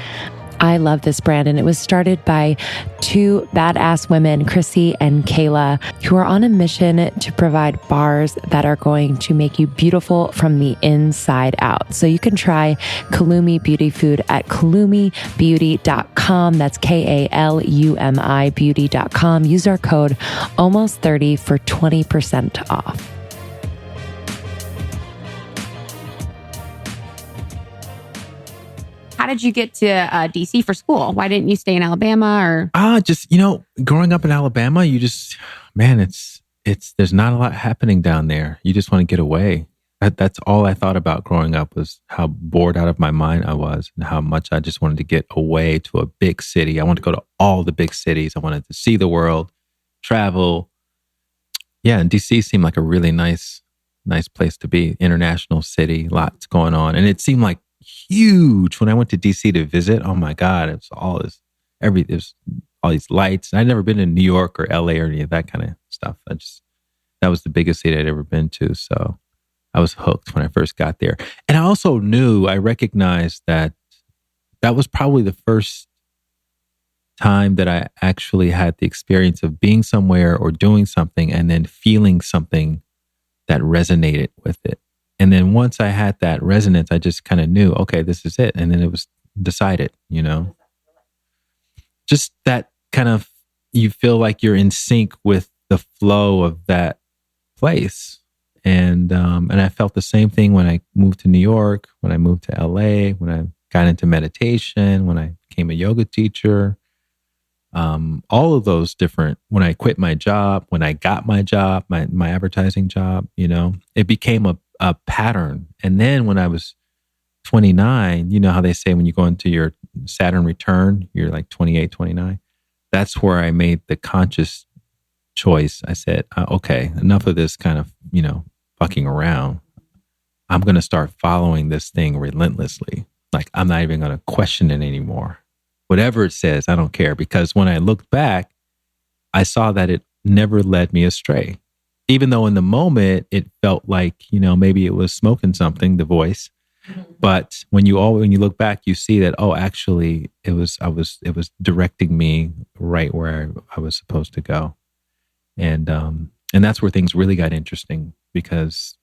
I love this brand, and it was started by 2 badass women, Chrissy and Kayla, who are on a mission to provide bars that are going to make you beautiful from the inside out. So you can try Kalumi Beauty Food at kalumibeauty.com. That's KALUMI beauty.com. Use our code ALMOST30 for 20% off. How did you get to DC for school? Why didn't you stay in Alabama or? Just, growing up in Alabama, you just, man, it's, there's not a lot happening down there. You just want to get away. That's all I thought about growing up, was how bored out of my mind I was and how much I just wanted to get away to a big city. I wanted to go to all the big cities. I wanted to see the world, travel. Yeah. And DC seemed like a really nice place to be. International city, lots going on. And it seemed like huge when I went to DC to visit. Oh my God, it was all this, there's all these lights. And I'd never been in New York or LA or any of that kind of stuff. That was the biggest city I'd ever been to. So I was hooked when I first got there. And I recognized that was probably the first time that I actually had the experience of being somewhere or doing something and then feeling something that resonated with it. And then once I had that resonance, I just kind of knew, okay, this is it. And then it was decided, just that kind of, you feel like you're in sync with the flow of that place. And I felt the same thing when I moved to New York, when I moved to LA, when I got into meditation, when I became a yoga teacher, all of those different, when I quit my job, when I got my job, my advertising job, it became a pattern. And then when I was 29, you know how they say when you go into your Saturn return, you're like 28, 29. That's where I made the conscious choice. I said, okay, enough of this kind of, fucking around. I'm going to start following this thing relentlessly. Like, I'm not even going to question it anymore. Whatever it says, I don't care. Because when I looked back, I saw that it never led me astray. Even though in the moment it felt like, maybe it was smoking something, the voice. But when you look back, you see that, actually it was directing me right where I was supposed to go. And that's where things really got interesting, because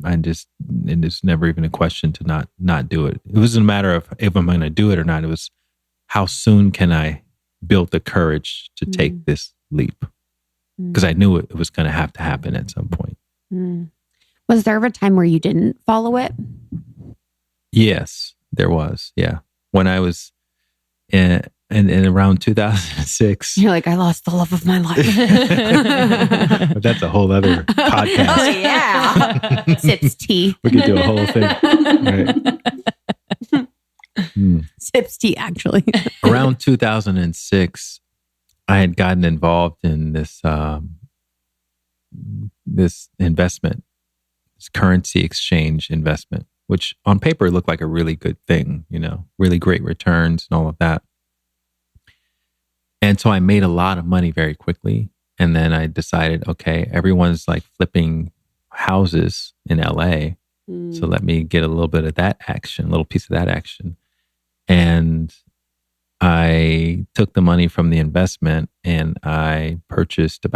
it's never even a question to not do it. It wasn't a matter of if I'm going to do it or not. It was, how soon can I build the courage to take this leap? Because I knew it was going to have to happen at some point. Was there ever a time where you didn't follow it? Yes, there was. Yeah. When I was in around 2006. You're like, I lost the love of my life. But that's a whole other podcast. Oh, yeah. Sips tea. We could do a whole thing. Right. Sips tea, actually. Around 2006, I had gotten involved in this investment, this currency exchange investment, which on paper looked like a really good thing, really great returns and all of that. And so I made a lot of money very quickly. And then I decided, okay, everyone's like flipping houses in LA. So let me get a little bit of that action, a little piece of that action. And I took the money from the investment and I purchased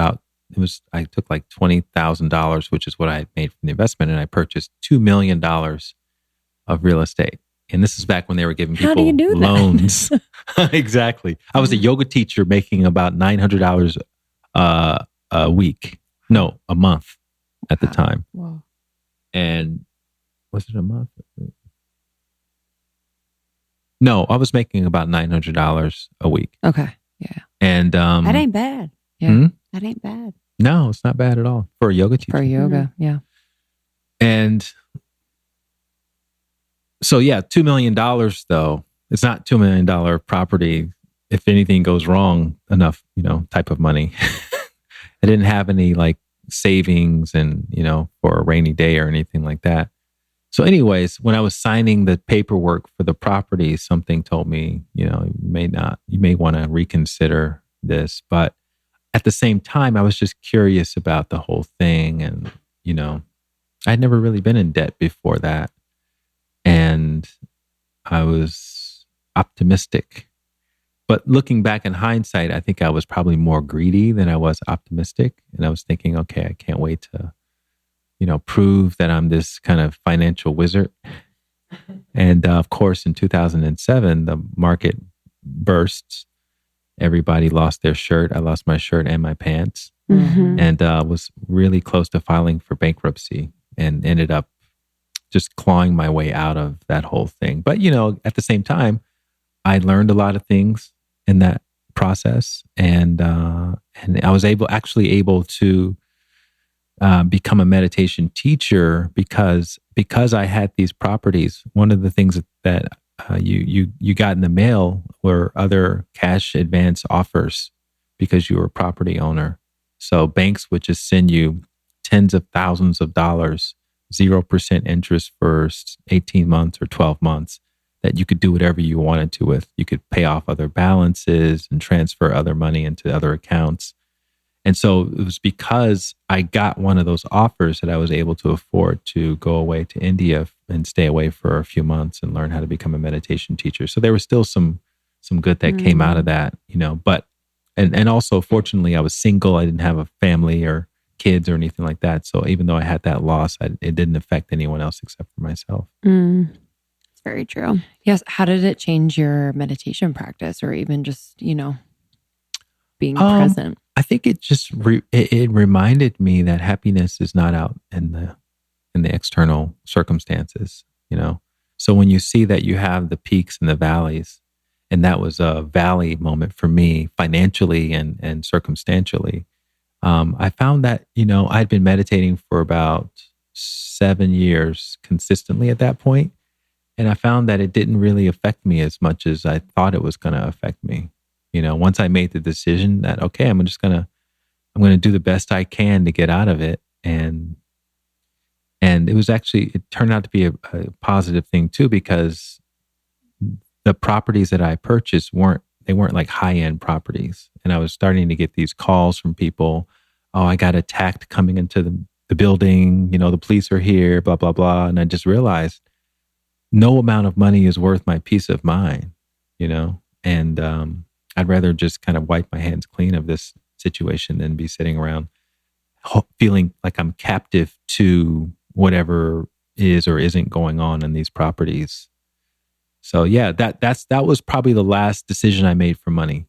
I took like $20,000, which is what I had made from the investment. And I purchased $2 million of real estate. And this is back when they were giving people How do you do that? loans. Exactly. I was a yoga teacher making about $900 a week. No, a month at the time. Wow. And was it a month? No, I was making about $900 a week. Okay. Yeah. And That ain't bad. Yeah. That ain't bad. no, it's not bad at all for a yoga teacher. For yoga. Yeah. And so, yeah, $2 million though, it's not $2 million property. If anything goes wrong enough, type of money. I didn't have any like savings and, for a rainy day or anything like that. So anyways, when I was signing the paperwork for the property, something told me, you may want to reconsider this. But at the same time, I was just curious about the whole thing. And, I'd never really been in debt before that. And I was optimistic. But looking back in hindsight, I think I was probably more greedy than I was optimistic. And I was thinking, okay, I can't wait to prove that I'm this kind of financial wizard. And of course, in 2007, the market burst. Everybody lost their shirt. I lost my shirt and my pants, and was really close to filing for bankruptcy and ended up just clawing my way out of that whole thing. But, at the same time, I learned a lot of things in that process. And I was able to become a meditation teacher because I had these properties. One of the things that you got in the mail were other cash advance offers because you were a property owner. So banks would just send you tens of thousands of dollars, 0% interest for 18 months or 12 months that you could do whatever you wanted to with. You could pay off other balances and transfer other money into other accounts. And so it was because I got one of those offers that I was able to afford to go away to India and stay away for a few months and learn how to become a meditation teacher. So there was still some good that came out of that, but, and also fortunately I was single. I didn't have a family or kids or anything like that. So even though I had that loss, it didn't affect anyone else except for myself. It's very true. Yes. How did it change your meditation practice or even just, being present? I think it just it reminded me that happiness is not out in the external circumstances, So when you see that you have the peaks and the valleys, and that was a valley moment for me financially and circumstantially, I found that, I'd been meditating for about 7 years consistently at that point. And I found that it didn't really affect me as much as I thought it was going to affect me. Once I made the decision that, okay, I'm going to do the best I can to get out of it. And it turned out to be a positive thing too, because the properties that I purchased weren't like high-end properties. And I was starting to get these calls from people. Oh, I got attacked coming into the building. The police are here, blah, blah, blah. And I just realized no amount of money is worth my peace of mind, and I'd rather just kind of wipe my hands clean of this situation than be sitting around feeling like I'm captive to whatever is or isn't going on in these properties. So yeah, that was probably the last decision I made for money.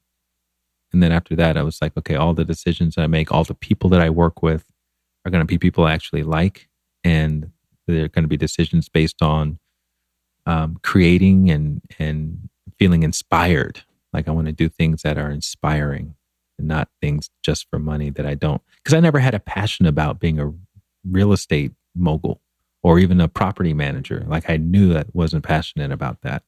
And then after that, I was like, okay, all the decisions that I make, all the people that I work with are going to be people I actually like. And they're going to be decisions based on creating and feeling inspired. Like I want to do things that are inspiring and not things just for money that I don't. Because I never had a passion about being a real estate mogul or even a property manager. Like I knew I wasn't passionate about that.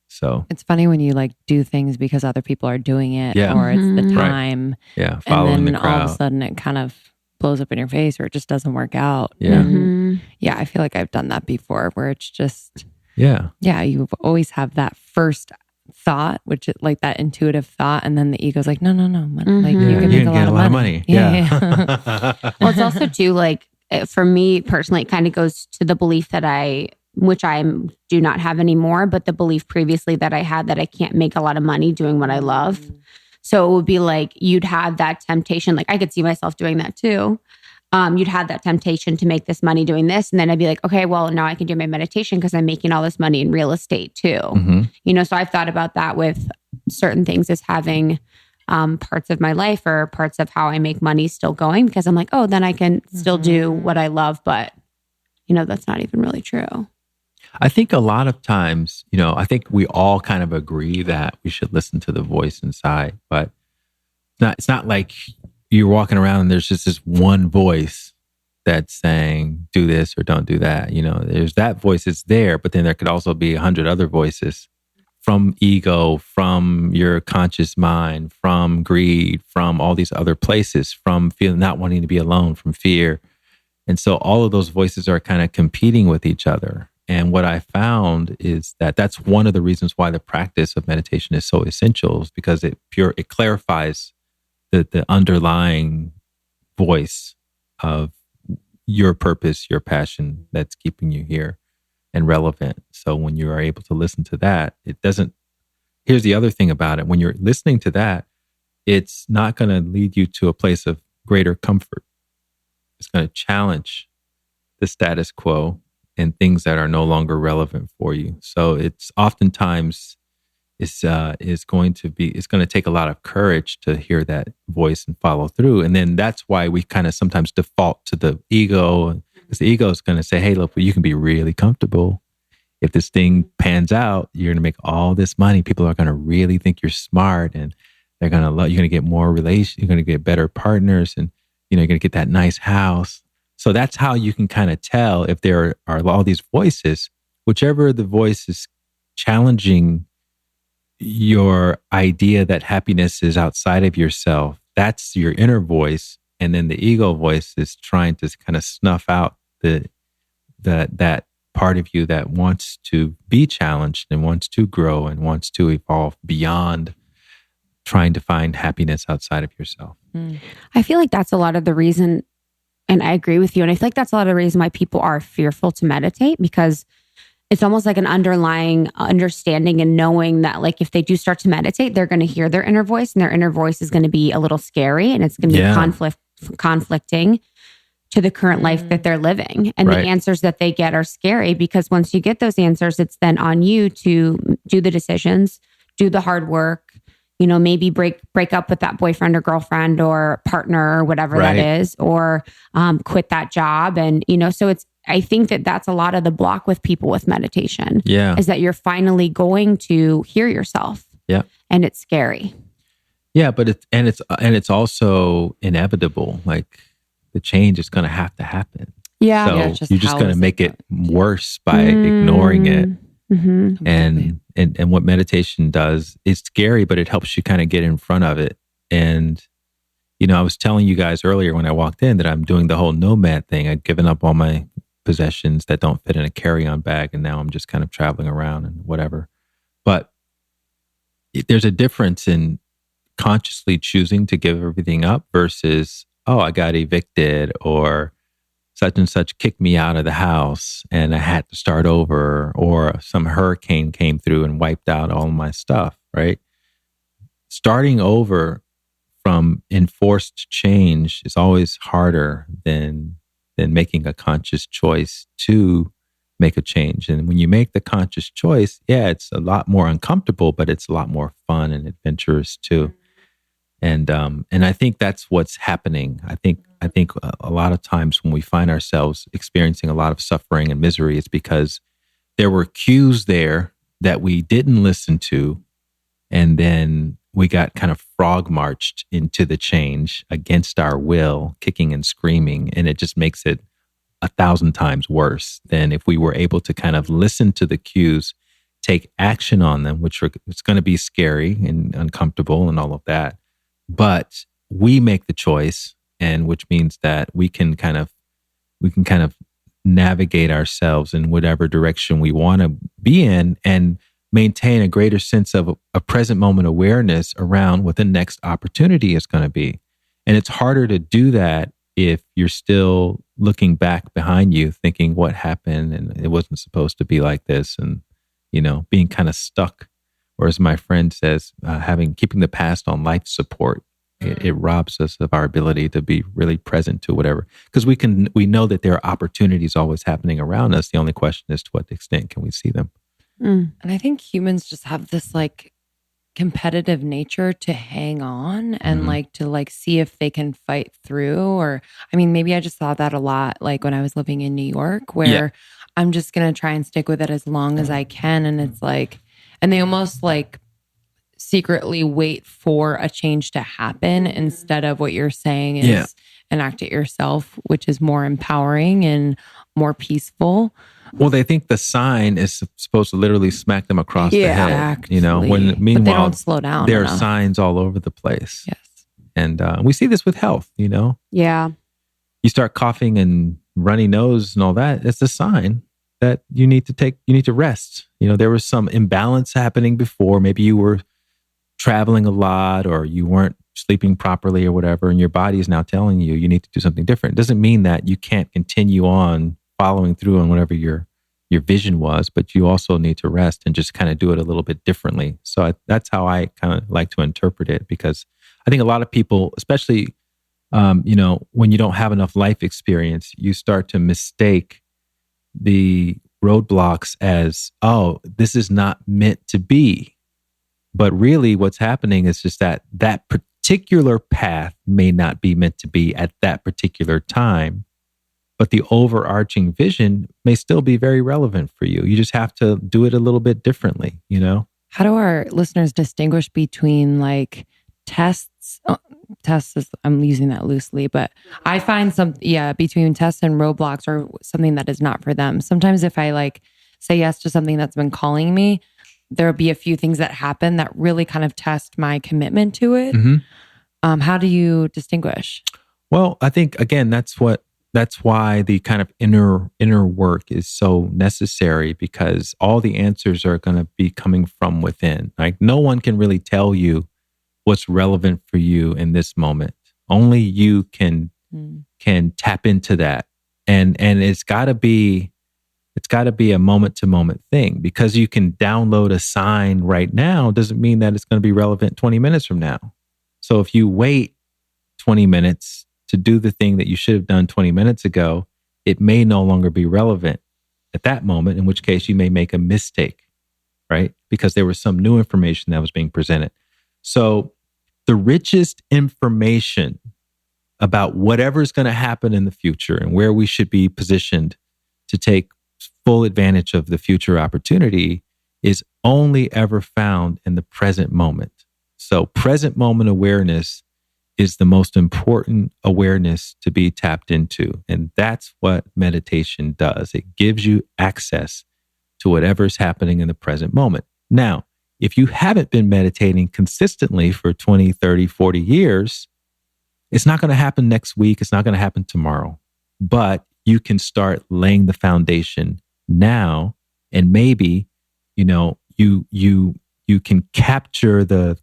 So it's funny when you like do things because other people are doing it or it's the time. Right. Yeah, following the crowd. All of a sudden it kind of blows up in your face or it just doesn't work out. Yeah. Yeah, I feel like I've done that before where it's just... Yeah, you always have that first thought, which is like that intuitive thought, and then the ego's like, no, like you can make a lot of money. Well, it's also too like for me personally, it kind of goes to the belief that I which I do not have anymore, but the belief previously that I had that I can't make a lot of money doing what I love. So it would be like you'd have that temptation. Like I could see myself doing that too. You'd have that temptation to make this money doing this. And then I'd be like, okay, well, now I can do my meditation because I'm making all this money in real estate too. So I've thought about that with certain things as having parts of my life or parts of how I make money still going, because I'm like, oh, then I can still do what I love. But, that's not even really true. I think a lot of times, I think we all kind of agree that we should listen to the voice inside, but it's not like you're walking around and there's just this one voice that's saying, do this or don't do that. There's that voice that's there, but then there could also be 100 other voices from ego, from your conscious mind, from greed, from all these other places, from not wanting to be alone, from fear. And so all of those voices are kind of competing with each other. And what I found is that that's one of the reasons why the practice of meditation is so essential, is because it clarifies the underlying voice of your purpose, your passion that's keeping you here and relevant. So when you are able to listen to that, here's the other thing about it. When you're listening to that, it's not going to lead you to a place of greater comfort. It's going to challenge the status quo and things that are no longer relevant for you. So it's oftentimes it's going to take a lot of courage to hear that voice and follow through. And then that's why we kind of sometimes default to the ego, because the ego is going to say, hey, look, you can be really comfortable. If this thing pans out, you're going to make all this money. People are going to really think you're smart, and they're going to love, you're going to get more relations, you're going to get better partners, and you're going to get that nice house. So that's how you can kind of tell if there are all these voices, whichever the voice is challenging your idea that happiness is outside of yourself, that's your inner voice. And then the ego voice is trying to kind of snuff out that part of you that wants to be challenged and wants to grow and wants to evolve beyond trying to find happiness outside of yourself. I feel like that's a lot of the reason, and I agree with you, and I feel like that's a lot of the reason why people are fearful to meditate, because it's almost like an underlying understanding and knowing that, like, if they do start to meditate, they're going to hear their inner voice, and their inner voice is going to be a little scary, and it's going to be conflicting to the current life that they're living. And the answers that they get are scary, because once you get those answers, it's then on you to do the decisions, do the hard work, maybe break up with that boyfriend or girlfriend or partner or whatever that is, or quit that job. And, so I think that that's a lot of the block with people with meditation. Yeah. Is that you're finally going to hear yourself. Yeah. And it's scary. Yeah, but it's also inevitable. Like, the change is going to have to happen. Yeah. So you're just going to make it worse by ignoring it. Mm-hmm. And what meditation does, it's scary, but it helps you kind of get in front of it. And, I was telling you guys earlier when I walked in that I'm doing the whole nomad thing. I've given up all my possessions that don't fit in a carry-on bag, and now I'm just kind of traveling around and whatever. But there's a difference in consciously choosing to give everything up versus, oh, I got evicted, or such and such kicked me out of the house and I had to start over, or some hurricane came through and wiped out all my stuff, right? Starting over from enforced change is always harder than making a conscious choice to make a change. And when you make the conscious choice, it's a lot more uncomfortable, but it's a lot more fun and adventurous too. And I think that's what's happening. I think a lot of times when we find ourselves experiencing a lot of suffering and misery, it's because there were cues there that we didn't listen to, and then we got kind of frog marched into the change against our will, kicking and screaming, and it just makes it 1,000 times worse than if we were able to kind of listen to the cues, take action on them, it's going to be scary and uncomfortable and all of that. But we make the choice, and which means that we can kind of navigate ourselves in whatever direction we want to be in, and maintain a greater sense of a present moment awareness around what the next opportunity is going to be. And it's harder to do that if you're still looking back behind you, thinking what happened and it wasn't supposed to be like this, and, being kind of stuck, or as my friend says, keeping the past on life support, it robs us of our ability to be really present to whatever, because we know that there are opportunities always happening around us. The only question is to what extent can we see them. And I think humans just have this like competitive nature to hang on and like to like see if they can fight through. Or I mean, maybe I just saw that a lot like when I was living in New York, where I'm just gonna try and stick with it as long as I can. And it's like, and they almost like secretly wait for a change to happen instead of what you're saying is enact it yourself, which is more empowering and more peaceful. Well, they think the sign is supposed to literally smack them across the head. Exactly. When meanwhile, but they don't slow down. There enough. are signs all over the place. Yes. And we see this with health, Yeah. You start coughing and runny nose and all that. It's a sign that you need to rest. There was some imbalance happening before. Maybe you were traveling a lot, or you weren't sleeping properly or whatever, and your body is now telling you need to do something different. It doesn't mean that you can't continue on following through on whatever your vision was, but you also need to rest and just kind of do it a little bit differently. So that's how I kind of like to interpret it, because I think a lot of people, especially, when you don't have enough life experience, you start to mistake the roadblocks as, oh, this is not meant to be. But really what's happening is just that particular path may not be meant to be at that particular time, but the overarching vision may still be very relevant for you. You just have to do it a little bit differently, How do our listeners distinguish between like tests? Tests is, I'm using that loosely, but I find between tests and roadblocks or something that is not for them. Sometimes if I like say yes to something that's been calling me, there'll be a few things that happen that really kind of test my commitment to it. How do you distinguish? Well, I think again, that's why the kind of inner work is so necessary, because all the answers are going to be coming from within. Like no one can really tell you what's relevant for you in this moment. Only you can tap into that. And it's got to be a moment to moment thing, because you can download a sign right now doesn't mean that it's going to be relevant 20 minutes from now. So if you wait 20 minutes to do the thing that you should have done 20 minutes ago, it may no longer be relevant at that moment, in which case you may make a mistake, right? Because there was some new information that was being presented. So the richest information about whatever's going to happen in the future and where we should be positioned to take full advantage of the future opportunity is only ever found in the present moment. So present moment awareness is the most important awareness to be tapped into. And that's what meditation does. It gives you access to whatever's happening in the present moment. Now, if you haven't been meditating consistently for 20, 30, 40 years, it's not going to happen next week. It's not going to happen tomorrow. But you can start laying the foundation now, and maybe, you can capture the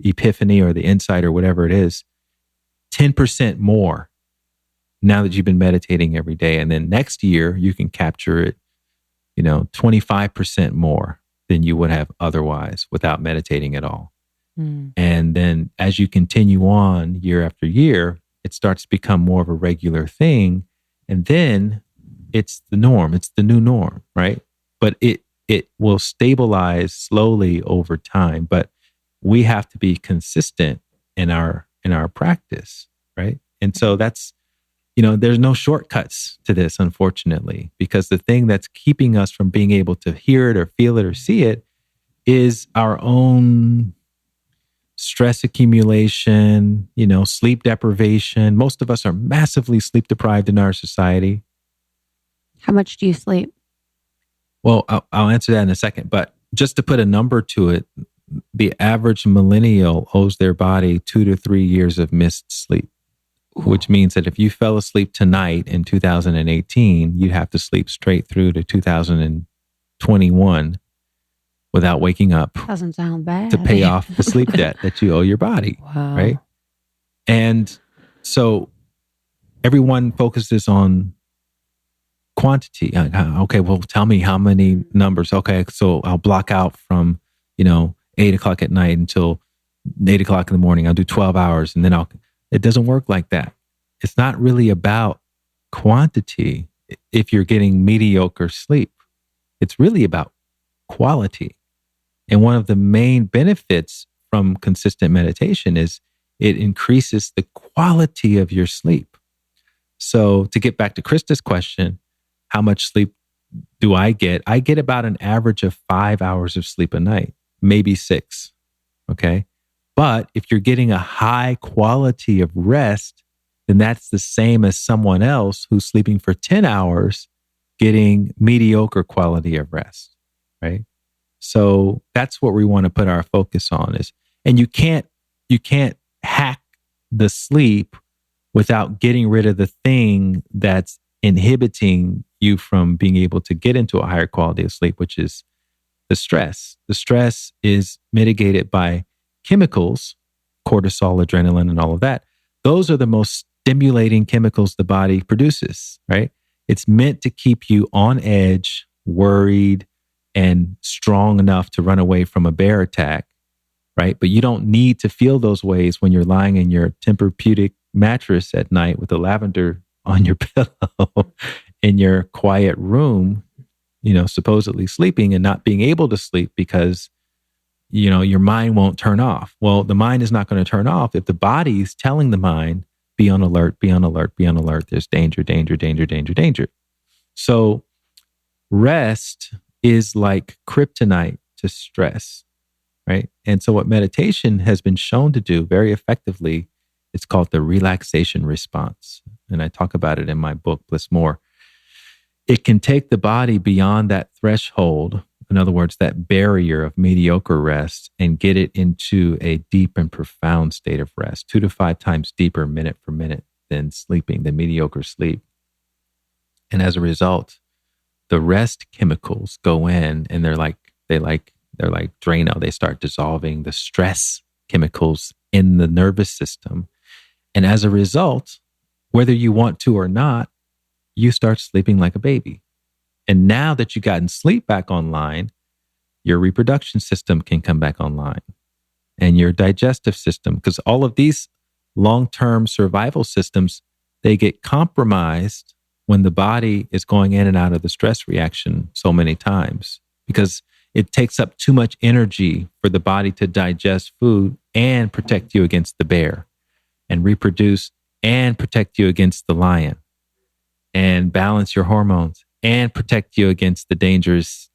epiphany or the insight or whatever it is, 10% more now that you've been meditating every day. And then next year you can capture it, 25% more than you would have otherwise without meditating at all. And then as you continue on year after year, it starts to become more of a regular thing. And then it's the norm. It's the new norm, right? But it will stabilize slowly over time. But we have to be consistent in our practice, right? And so that's, there's no shortcuts to this, unfortunately, because the thing that's keeping us from being able to hear it or feel it or see it is our own stress accumulation, sleep deprivation. Most of us are massively sleep deprived in our society. How much do you sleep? Well, I'll answer that in a second. But just to put a number to it, the average millennial owes their body 2 to 3 years of missed sleep, which means that if you fell asleep tonight in 2018, you'd have to sleep straight through to 2021 without waking up. Doesn't sound bad. To pay off the sleep debt that you owe your body. Wow. Right? And so everyone focuses on quantity. Okay, well, tell me how many numbers. Okay, so I'll block out from, 8 o'clock at night until 8 o'clock in the morning. I'll do 12 hours and then it doesn't work like that. It's not really about quantity if you're getting mediocre sleep. It's really about quality. And one of the main benefits from consistent meditation is it increases the quality of your sleep. So to get back to Krista's question, how much sleep do I get? I get about an average of 5 hours of sleep a night, maybe 6. Okay. But if you're getting a high quality of rest, then that's the same as someone else who's sleeping for 10 hours, getting mediocre quality of rest. Right. So that's what we want to put our focus on and you can't hack the sleep without getting rid of the thing that's inhibiting you from being able to get into a higher quality of sleep, which is the stress. The stress is mitigated by chemicals, cortisol, adrenaline, and all of that. Those are the most stimulating chemicals the body produces, right? It's meant to keep you on edge, worried, and strong enough to run away from a bear attack, right? But you don't need to feel those ways when you're lying in your Tempur-Pedic mattress at night with the lavender on your pillow in your quiet room, supposedly sleeping and not being able to sleep because, your mind won't turn off. Well, the mind is not going to turn off if the body is telling the mind, be on alert, be on alert, be on alert. There's danger, danger, danger, danger, danger. So rest is like kryptonite to stress, right? And so what meditation has been shown to do very effectively, it's called the relaxation response. And I talk about it in my book, Bliss More. It can take the body beyond that threshold, in other words, that barrier of mediocre rest, and get it into a deep and profound state of rest, 2 to 5 times deeper minute for minute than mediocre sleep. And as a result, the rest chemicals go in and they're like Drano. They start dissolving the stress chemicals in the nervous system. And as a result, whether you want to or not, you start sleeping like a baby. And now that you've gotten sleep back online, your reproduction system can come back online and your digestive system, because all of these long-term survival systems, they get compromised when the body is going in and out of the stress reaction so many times, because it takes up too much energy for the body to digest food and protect you against the bear and reproduce and protect you against the lion and balance your hormones and protect you against the dangerous,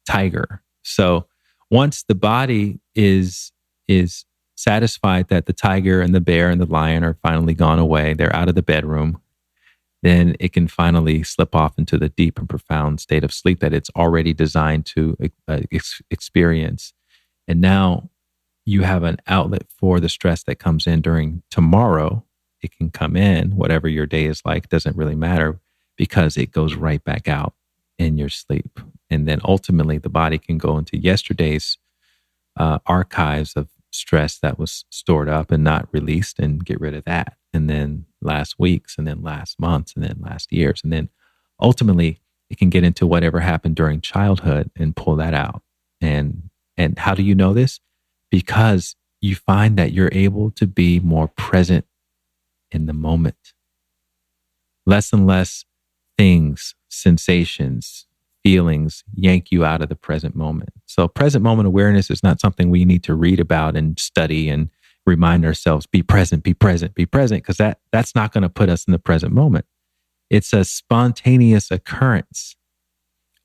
tiger. So once the body is satisfied that the tiger and the bear and the lion are finally gone away, they're out of the bedroom, then it can finally slip off into the deep and profound state of sleep that it's already designed to experience. And now you have an outlet for the stress that comes in during tomorrow. It can come in, whatever your day is like, doesn't really matter, because it goes right back out in your sleep. And then ultimately the body can go into yesterday's archives of stress that was stored up and not released and get rid of that. And then last week's, and then last month's, and then last year's. And then ultimately it can get into whatever happened during childhood and pull that out. And how do you know this? Because you find that you're able to be more present in the moment. Less and less things, sensations, feelings yank you out of the present moment. So present moment awareness is not something we need to read about and study and remind ourselves, be present, be present, be present, because that's not going to put us in the present moment. It's a spontaneous occurrence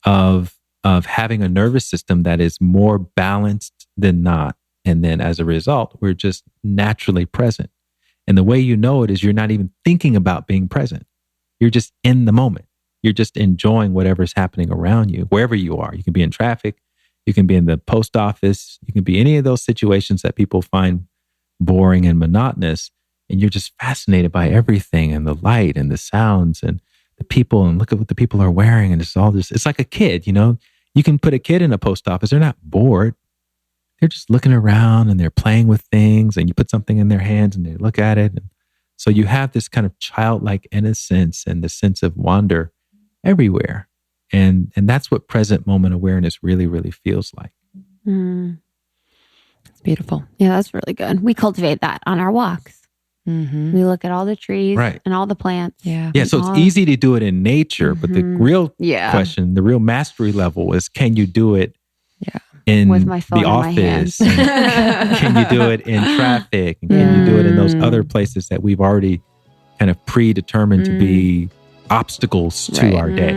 of having a nervous system that is more balanced than not. And then as a result, we're just naturally present. And the way you know it is you're not even thinking about being present. You're just in the moment. You're just enjoying whatever's happening around you, wherever you are. You can be in traffic. You can be in the post office. You can be any of those situations that people find boring and monotonous. And you're just fascinated by everything and the light and the sounds and the people, and look at what the people are wearing. And it's all this, it's like a kid, you can put a kid in a post office. They're not bored. They're just looking around and they're playing with things, and you put something in their hands and they look at it. And So you have this kind of childlike innocence and the sense of wonder everywhere. And that's what present moment awareness really, really feels like. It's beautiful. Yeah, that's really good. We cultivate that on our walks. Mm-hmm. We look at all the trees Right. and all the plants. Yeah. Yeah, so it's easy to do it in nature, but the real question, the real mastery level is, can you do it in with my phone the in my office? hands. And can you do it in traffic? And can you do it in those other places that we've already kind of predetermined to be obstacles to our day?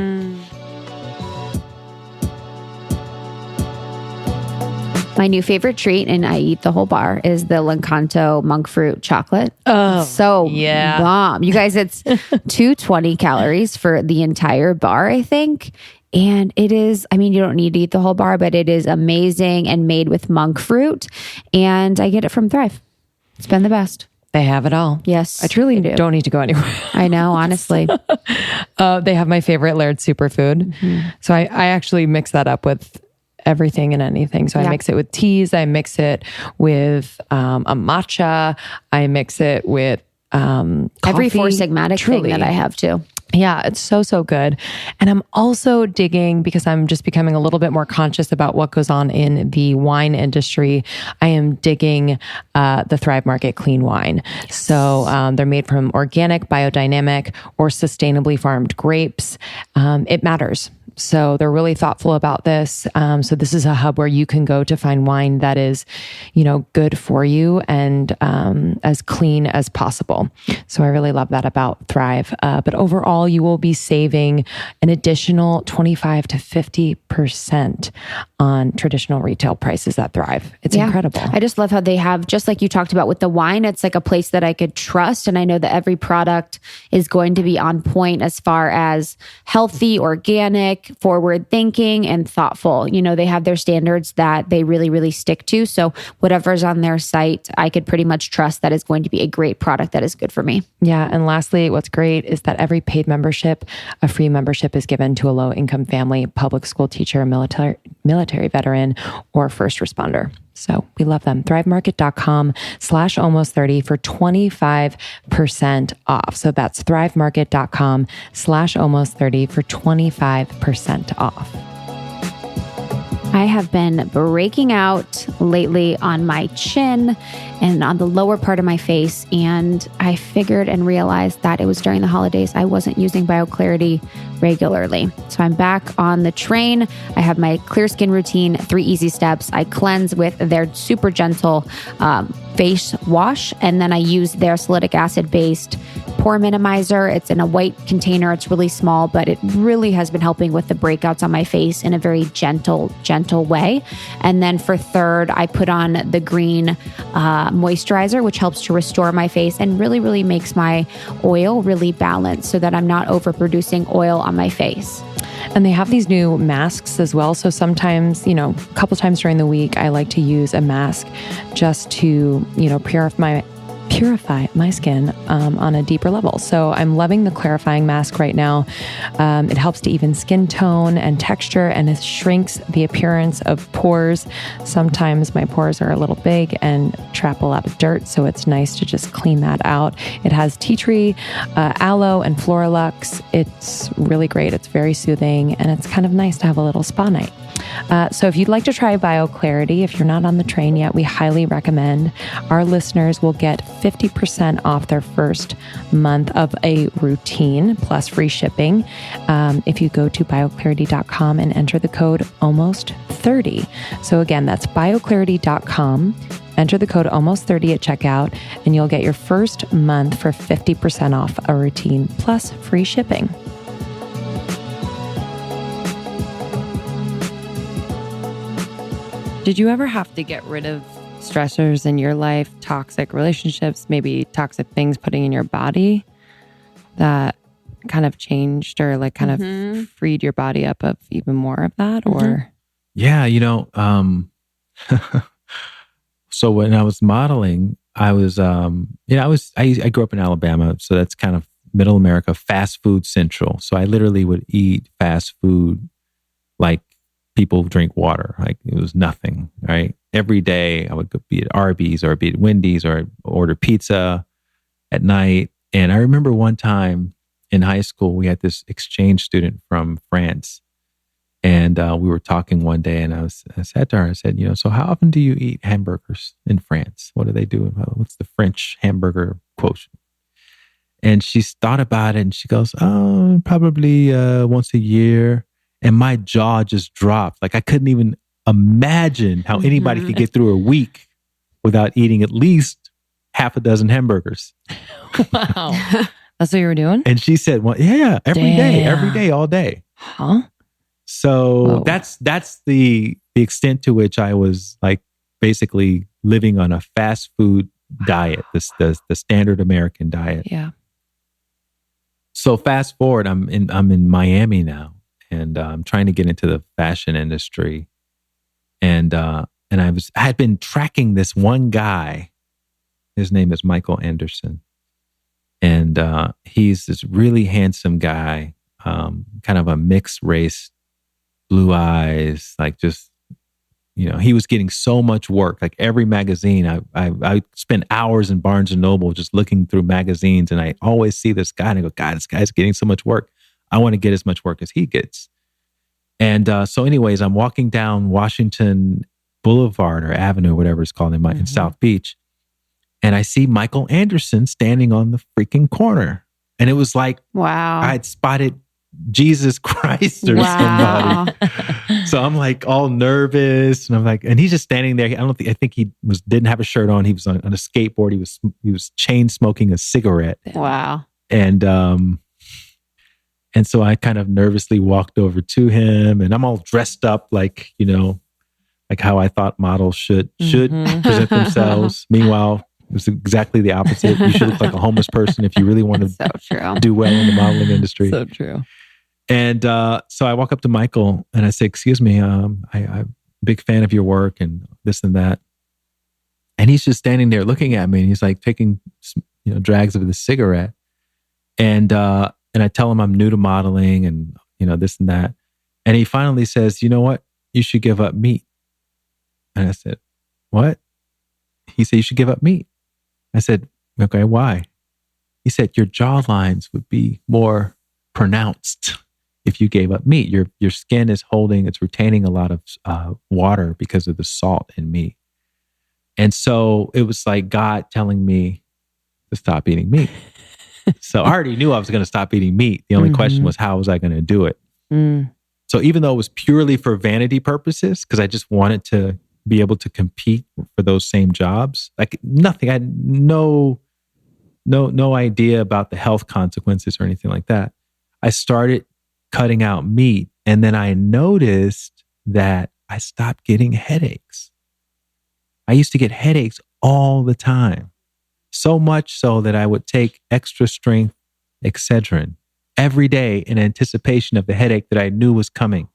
My new favorite treat, and I eat the whole bar, is the L'Encanto monk fruit chocolate. Oh, so yeah. bomb. You guys, it's 220 calories for the entire bar, I think. And it is, I mean, you don't need to eat the whole bar, but it is amazing and made with monk fruit. And I get it from Thrive. It's been the best. They have it all. Yes, I truly do. Don't need to go anywhere. I know, honestly. They have my favorite layered superfood. So I actually mix that up with everything and anything. So I mix it with teas. I mix it with a matcha. I mix it with coffee. Every Four Sigmatic thing that I have too. Yeah, it's so, so good. And I'm also digging, because I'm just becoming a little bit more conscious about what goes on in the wine industry. I am digging the Thrive Market clean wine. So they're made from organic, biodynamic, or sustainably farmed grapes. It matters. So they're really thoughtful about this. So this is a hub where you can go to find wine that is, good for you and as clean as possible. So I really love that about Thrive. But overall, you will be saving an additional 25 to 50% on traditional retail prices at Thrive. It's incredible. I just love how they have, just like you talked about with the wine, it's like a place that I could trust. And I know that every product is going to be on point as far as healthy, organic, forward thinking, and thoughtful. They have their standards that they really, really stick to. So whatever's on their site, I could pretty much trust that is going to be a great product that is good for me. Yeah. And lastly, what's great is that every paid membership, a free membership is given to a low income family, public school teacher, military veteran, or first responder. So we love them. thrivemarket.com/almost30 for 25% off. So that's thrivemarket.com/almost30 for 25% off. I have been breaking out lately on my chin and on the lower part of my face. And I figured and realized that it was during the holidays. I wasn't using BioClarity regularly. So I'm back on the train. I have my clear skin routine, 3 easy steps. I cleanse with their super gentle face wash. And then I use their salicylic acid based pore minimizer. It's in a white container. It's really small, but it really has been helping with the breakouts on my face in a very gentle way. And then for third, I put on the green moisturizer, which helps to restore my face and really, really makes my oil really balanced so that I'm not overproducing oil on my face. And they have these new masks as well. So sometimes, a couple times during the week, I like to use a mask just to, purify my skin on a deeper level. So I'm loving the clarifying mask right now. It helps to even skin tone and texture, and it shrinks the appearance of pores. Sometimes my pores are a little big and trap a lot of dirt, so it's nice to just clean that out. It has tea tree, aloe, and Floralux. It's really great. It's very soothing, and it's kind of nice to have a little spa night. So if you'd like to try BioClarity, if you're not on the train yet, we highly recommend. Our listeners will get 50% off their first month of a routine plus free shipping if you go to bioclarity.com and enter the code almost30. So again, that's bioclarity.com. Enter the code almost30 at checkout, and you'll get your first month for 50% off a routine plus free shipping. Did you ever have to get rid of stressors in your life, toxic relationships, maybe toxic things putting in your body that kind of changed or of freed your body up of even more of that? Or Yeah, so when I was modeling, I was I grew up in Alabama, so that's kind of middle America, fast food central. So I literally would eat fast food like people drink water. Like it was nothing, right? Every day I would be at Arby's or be at Wendy's or order pizza at night. And I remember one time in high school, we had this exchange student from France. And we were talking one day, and I said to her, I said, so how often do you eat hamburgers in France? What do they do? What's the French hamburger quotient? And she thought about it, and she goes, oh, probably once a year. And my jaw just dropped. Like I couldn't even imagine how anybody could get through a week without eating at least half a dozen hamburgers. Wow. That's what you were doing? And she said, well, yeah, every day, all day. Huh? So that's the extent to which I was like basically living on a fast food diet, the standard American diet. Yeah. So fast forward, I'm in Miami now, and I'm trying to get into the fashion industry, and I had been tracking this one guy. His name is Michael Anderson, and he's this really handsome guy, kind of a mixed race. Blue eyes, like just, he was getting so much work. Like every magazine, I spent hours in Barnes and Noble just looking through magazines, and I always see this guy and I go, God, this guy's getting so much work. I want to get as much work as he gets. And so anyways, I'm walking down Washington Boulevard or Avenue, whatever it's called in South Beach. And I see Michael Anderson standing on the freaking corner. And it was like, wow, I had spotted Jesus Christ or somebody. So I'm like all nervous, and I'm like, and he's just standing there. I think he didn't have a shirt on. He was on a skateboard. He was chain smoking a cigarette. Wow. And so I kind of nervously walked over to him, and I'm all dressed up like, like how I thought models should present themselves. Meanwhile, it was exactly the opposite. You should look like a homeless person if you really want to do well in the modeling industry. So true. And so I walk up to Michael and I say, excuse me, I'm a big fan of your work and this and that. And he's just standing there looking at me, and he's like taking, drags of the cigarette. And I tell him I'm new to modeling and, this and that. And he finally says, you know what? You should give up meat. And I said, what? He said, you should give up meat. I said, okay, why? He said, your jaw lines would be more pronounced if you gave up meat. Your skin is it's retaining a lot of water because of the salt in meat. And so it was like God telling me to stop eating meat. So I already knew I was going to stop eating meat. The only question was, how was I going to do it? So even though it was purely for vanity purposes, because I just wanted to be able to compete for those same jobs, like nothing, I had no idea about the health consequences or anything like that. I started cutting out meat, and then I noticed that I stopped getting headaches. I used to get headaches all the time, so much so that I would take extra strength Excedrin every day in anticipation of the headache that I knew was coming.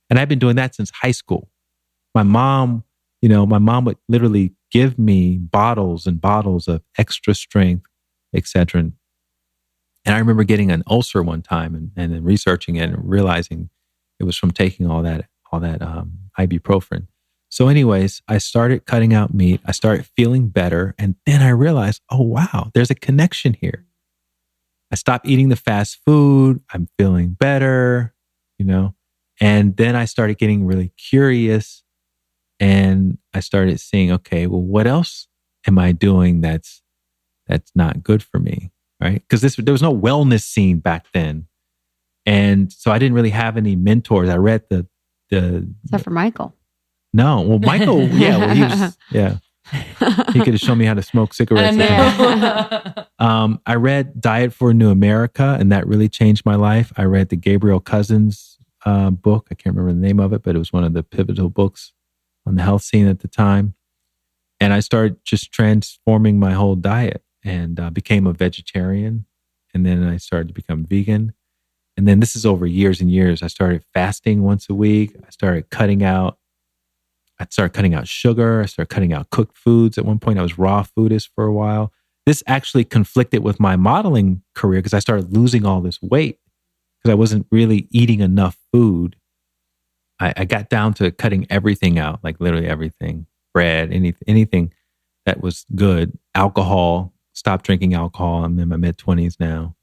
And I've been doing that since high school. My mom would literally give me bottles and bottles of extra strength Excedrin. And I remember getting an ulcer one time and then researching it and realizing it was from taking all that ibuprofen. So anyways, I started cutting out meat. I started feeling better. And then I realized, oh, wow, there's a connection here. I stopped eating the fast food. I'm feeling better, and then I started getting really curious, and I started seeing, okay, well, what else am I doing that's not good for me? Right? Because there was no wellness scene back then. And so I didn't really have any mentors. I read except for Michael. No. Well, Michael, he could have shown me how to smoke cigarettes. I read Diet for a New America, and that really changed my life. I read the Gabriel Cousens book. I can't remember the name of it, but it was one of the pivotal books on the health scene at the time. And I started just transforming my whole diet and became a vegetarian. And then I started to become vegan. And then this is over years and years. I started fasting once a week. I started cutting out sugar. I started cutting out cooked foods. At one point, I was raw foodist for a while. This actually conflicted with my modeling career because I started losing all this weight because I wasn't really eating enough food. I got down to cutting everything out, like literally everything, bread, anything that was good, alcohol, stopped drinking alcohol. I'm in my mid-20s now.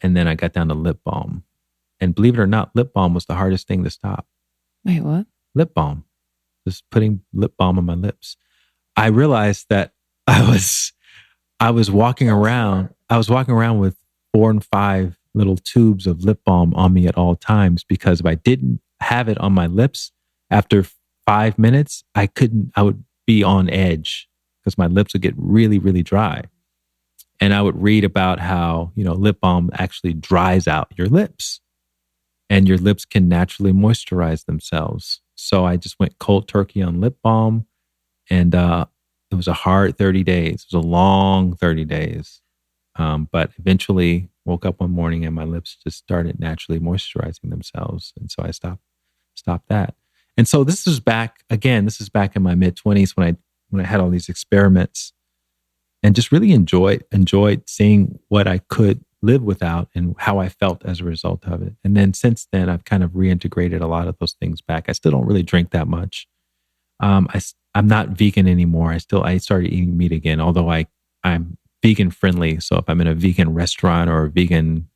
And then I got down to lip balm. And believe it or not, lip balm was the hardest thing to stop. Wait, what? Lip balm. Just putting lip balm on my lips. I realized that I was walking around. I was walking around with 4 and 5 little tubes of lip balm on me at all times, because if I didn't have it on my lips after 5 minutes, I would be on edge because my lips would get really, really dry. And I would read about how, lip balm actually dries out your lips and your lips can naturally moisturize themselves. So I just went cold turkey on lip balm, and it was a hard 30 days. It was a long 30 days. But eventually woke up one morning and my lips just started naturally moisturizing themselves. And so I stopped that. And so this is back in my mid-20s when I had all these experiments, and just really enjoyed seeing what I could live without and how I felt as a result of it. And then since then, I've kind of reintegrated a lot of those things back. I still don't really drink that much. I'm not vegan anymore. I started eating meat again, although I'm vegan friendly. So if I'm in a vegan restaurant or a vegan,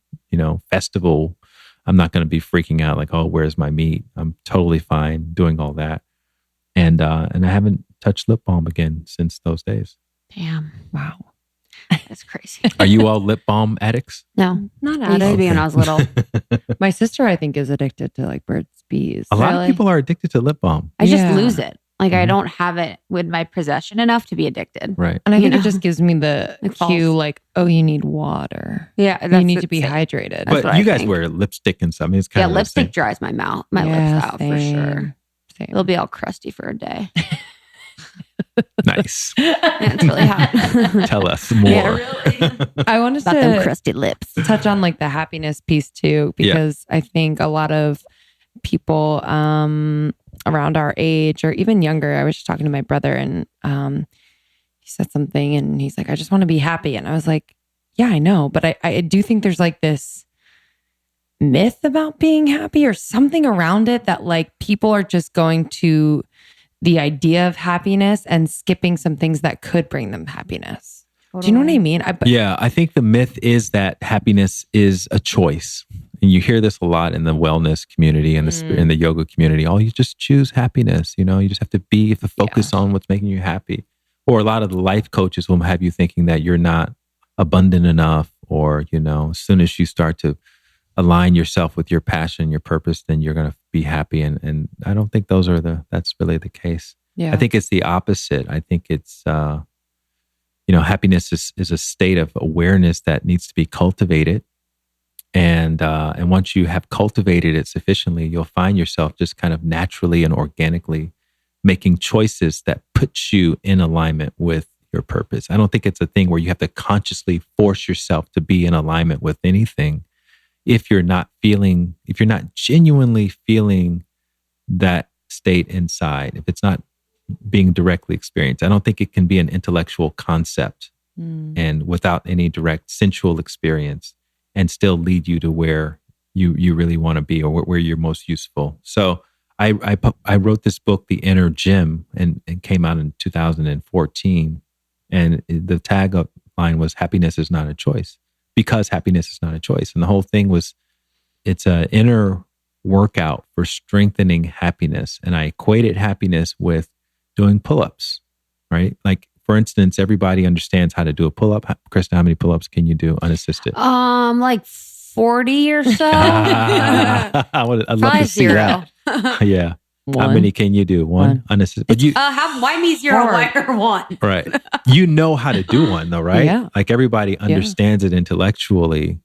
festival, I'm not going to be freaking out like, oh, where's my meat? I'm totally fine doing all that. And I haven't touched lip balm again since those days. Damn. Wow. That's crazy. Are you all lip balm addicts? No, Not I used to be when I was little. My sister, I think, is addicted to like Burt's Bees. A lot of people are addicted to lip balm. I just Yeah. lose it. Like I don't have it with my possession enough to be addicted. Right. And I think You it know? just gives me the It cue falls. like, oh, you need water. Yeah, You need to be it. hydrated. That's what But I you guys think. wear lipstick and stuff. I mean, it's kind Yeah, of lipstick dries my lips out for sure. Same. It'll be all crusty for a day. Nice. Yeah, it's really hot. Tell us more. Yeah, really. I wanted About them to crusty lips. touch on like the happiness piece too, because I think a lot of people around our age or even younger, I was just talking to my brother and he said something and he's like, I just want to be happy. And I was like, yeah, I know. But I do think there's like this myth about being happy or something around it that like people are just going to the idea of happiness and skipping some things that could bring them happiness. Do you know what I mean? Yeah, I think the myth is that happiness is a choice. And you hear this a lot in the wellness community and in the yoga community. Oh, you just choose happiness. You just have to focus on what's making you happy. Or a lot of the life coaches will have you thinking that you're not abundant enough, or, as soon as you start to align yourself with your passion, your purpose, then you're going to be happy. And I don't think that's really the case. Yeah. I think it's the opposite. I think it's, happiness is a state of awareness that needs to be cultivated. And once you have cultivated it sufficiently, you'll find yourself just kind of naturally and organically making choices that put you in alignment with your purpose. I don't think it's a thing where you have to consciously force yourself to be in alignment with anything. If you're not genuinely feeling that state inside, if it's not being directly experienced, I don't think it can be an intellectual concept and without any direct sensual experience and still lead you to where you really want to be or where you're most useful. So I wrote this book, The Inner Gym, and it came out in 2014. And the tagline was happiness is not a choice, because happiness is not a choice. And the whole thing was, it's an inner workout for strengthening happiness. And I equated happiness with doing pull-ups, right? Like, for instance, everybody understands how to do a pull-up. Krista, how many pull-ups can you do unassisted? Like 40 or so. I'd love Probably to see 0. that. Yeah. How One. many can you do? One unassisted. But Why me 0? Why her 1? right. You know how to do one though, right? Yeah. Like everybody understands it intellectually.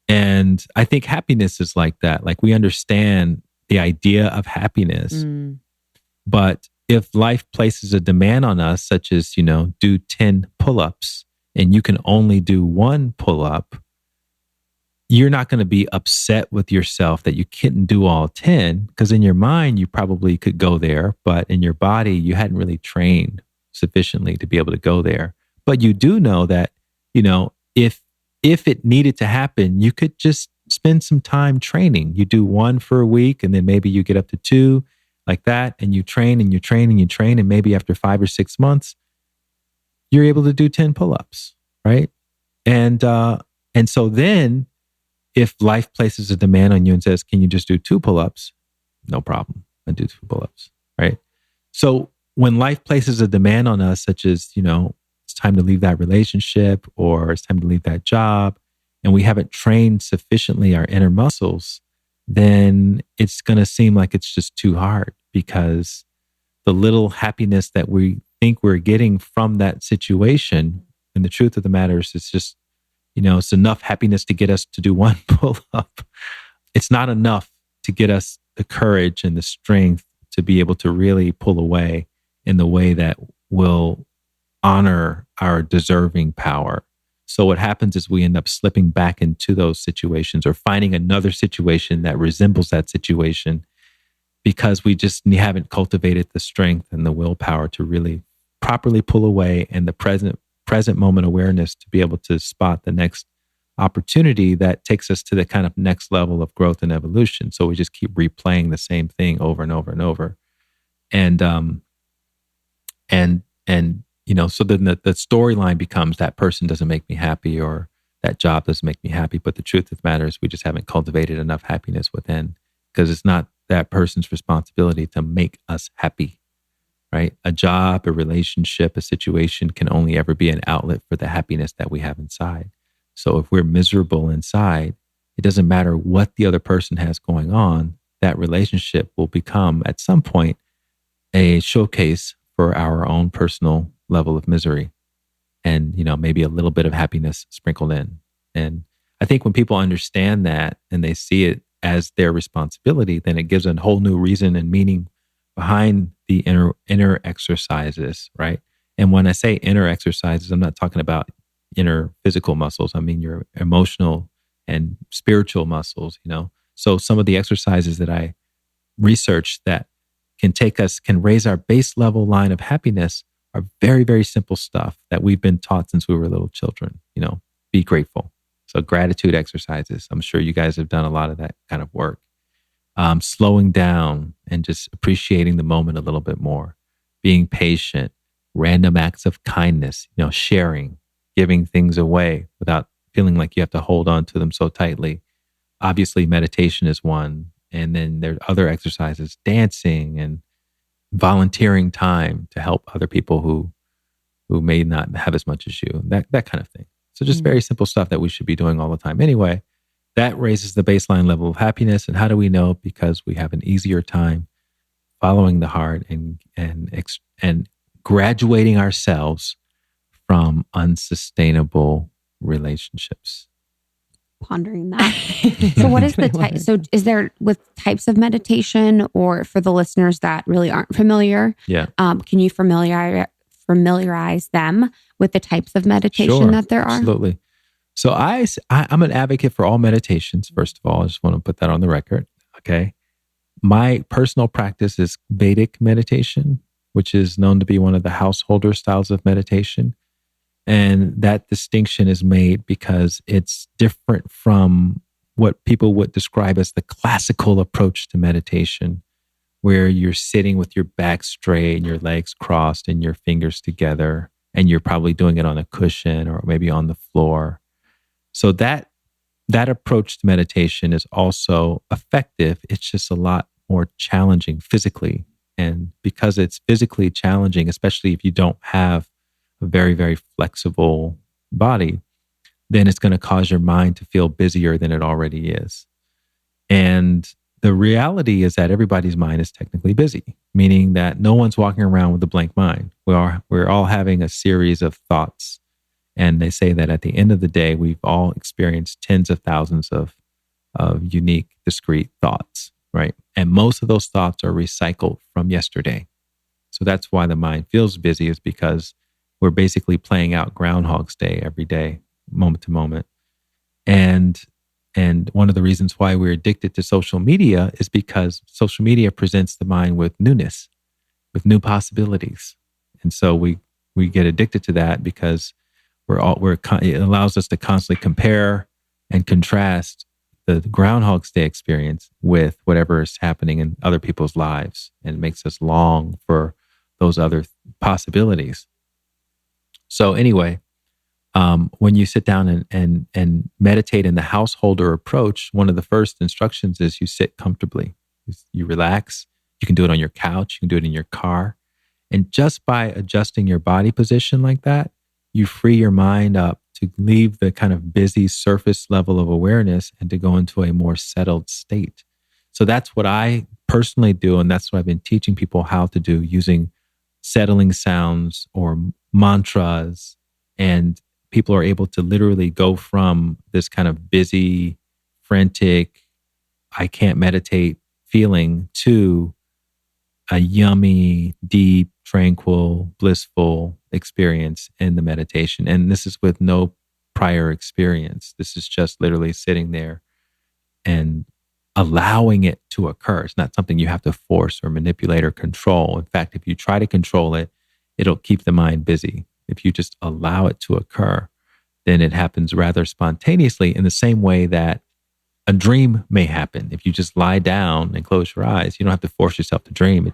And I think happiness is like that. Like we understand the idea of happiness. But if life places a demand on us, such as, do 10 pull-ups and you can only do 1 pull-up, you're not going to be upset with yourself that you couldn't do all 10, because in your mind, you probably could go there, but in your body, you hadn't really trained sufficiently to be able to go there. But you do know that, if it needed to happen, you could just spend some time training. You do 1 for a week, and then maybe you get up to 2 like that, and you train and you train and you train. And maybe after 5 or 6 months, you're able to do 10 pull-ups. right? And so then if life places a demand on you and says, can you just do 2 pull-ups? No problem. I do 2 pull-ups, right? So when life places a demand on us, such as, it's time to leave that relationship or it's time to leave that job, and we haven't trained sufficiently our inner muscles, then it's going to seem like it's just too hard, because the little happiness that we think we're getting from that situation, and the truth of the matter is it's just, it's enough happiness to get us to do 1 pull-up. It's not enough to get us the courage and the strength to be able to really pull away in the way that will honor our deserving power. So what happens is we end up slipping back into those situations or finding another situation that resembles that situation, because we just haven't cultivated the strength and the willpower to really properly pull away, and the present moment awareness to be able to spot the next opportunity that takes us to the kind of next level of growth and evolution. So we just keep replaying the same thing over and over and over. And so then the storyline becomes that person doesn't make me happy, or that job doesn't make me happy. But the truth of the matter is we just haven't cultivated enough happiness within, because it's not that person's responsibility to make us happy, right? A job, a relationship, a situation can only ever be an outlet for the happiness that we have inside. So if we're miserable inside, it doesn't matter what the other person has going on, that relationship will become at some point a showcase for our own personal level of misery, and, maybe a little bit of happiness sprinkled in. And I think when people understand that and they see it as their responsibility, then it gives a whole new reason and meaning behind the inner exercises, right? And when I say inner exercises, I'm not talking about inner physical muscles. I mean your emotional and spiritual muscles, So some of the exercises that I researched that can raise our base level line of happiness are very, very simple stuff that we've been taught since we were little children. Be grateful. So gratitude exercises. I'm sure you guys have done a lot of that kind of work. Slowing down and just appreciating the moment a little bit more. Being patient. Random acts of kindness. Sharing, giving things away without feeling like you have to hold on to them so tightly. Obviously, meditation is one. And then there's other exercises, dancing and volunteering time to help other people who may not have as much as you, that kind of thing. So just very simple stuff that we should be doing all the time. Anyway, that raises the baseline level of happiness. And how do we know? Because we have an easier time following the heart and graduating ourselves from unsustainable relationships. Pondering that. So what is the type? So is there with types of meditation, or for the listeners that really aren't familiar? Yeah. Can you familiarize them with the types of meditation that there are? Absolutely. So I'm an advocate for all meditations. First of all, I just want to put that on the record. Okay. My personal practice is Vedic meditation, which is known to be one of the householder styles of meditation. And that distinction is made because it's different from what people would describe as the classical approach to meditation, where you're sitting with your back straight and your legs crossed and your fingers together, and you're probably doing it on a cushion or maybe on the floor. So that approach to meditation is also effective. It's just a lot more challenging physically. And because it's physically challenging, especially if you don't have a very, very flexible body, then it's going to cause your mind to feel busier than it already is. And the reality is that everybody's mind is technically busy, meaning that no one's walking around with a blank mind. We're all having a series of thoughts. And they say that at the end of the day, we've all experienced tens of thousands of unique, discrete thoughts, right? And most of those thoughts are recycled from yesterday. So that's why the mind feels busy, is because we're basically playing out Groundhog's Day every day, moment to moment. And one of the reasons why we're addicted to social media is because social media presents the mind with newness, with new possibilities. And so we get addicted to that because it allows us to constantly compare and contrast the Groundhog's Day experience with whatever is happening in other people's lives, and it makes us long for those other possibilities. So anyway, When you sit down and meditate in the householder approach, one of the first instructions is you sit comfortably. You relax. You can do it on your couch. You can do it in your car. And just by adjusting your body position like that, you free your mind up to leave the kind of busy surface level of awareness and to go into a more settled state. So that's what I personally do. And that's what I've been teaching people how to do, using settling sounds or mantras. And people are able to literally go from this kind of busy, frantic, I can't meditate feeling to a yummy, deep, tranquil, blissful experience in the meditation. And this is with no prior experience. This is just literally sitting there and allowing it to occur. It's not something you have to force or manipulate or control. In fact, if you try to control it, it'll keep the mind busy. If you just allow it to occur, then it happens rather spontaneously, in the same way that a dream may happen. If you just lie down and close your eyes, you don't have to force yourself to dream.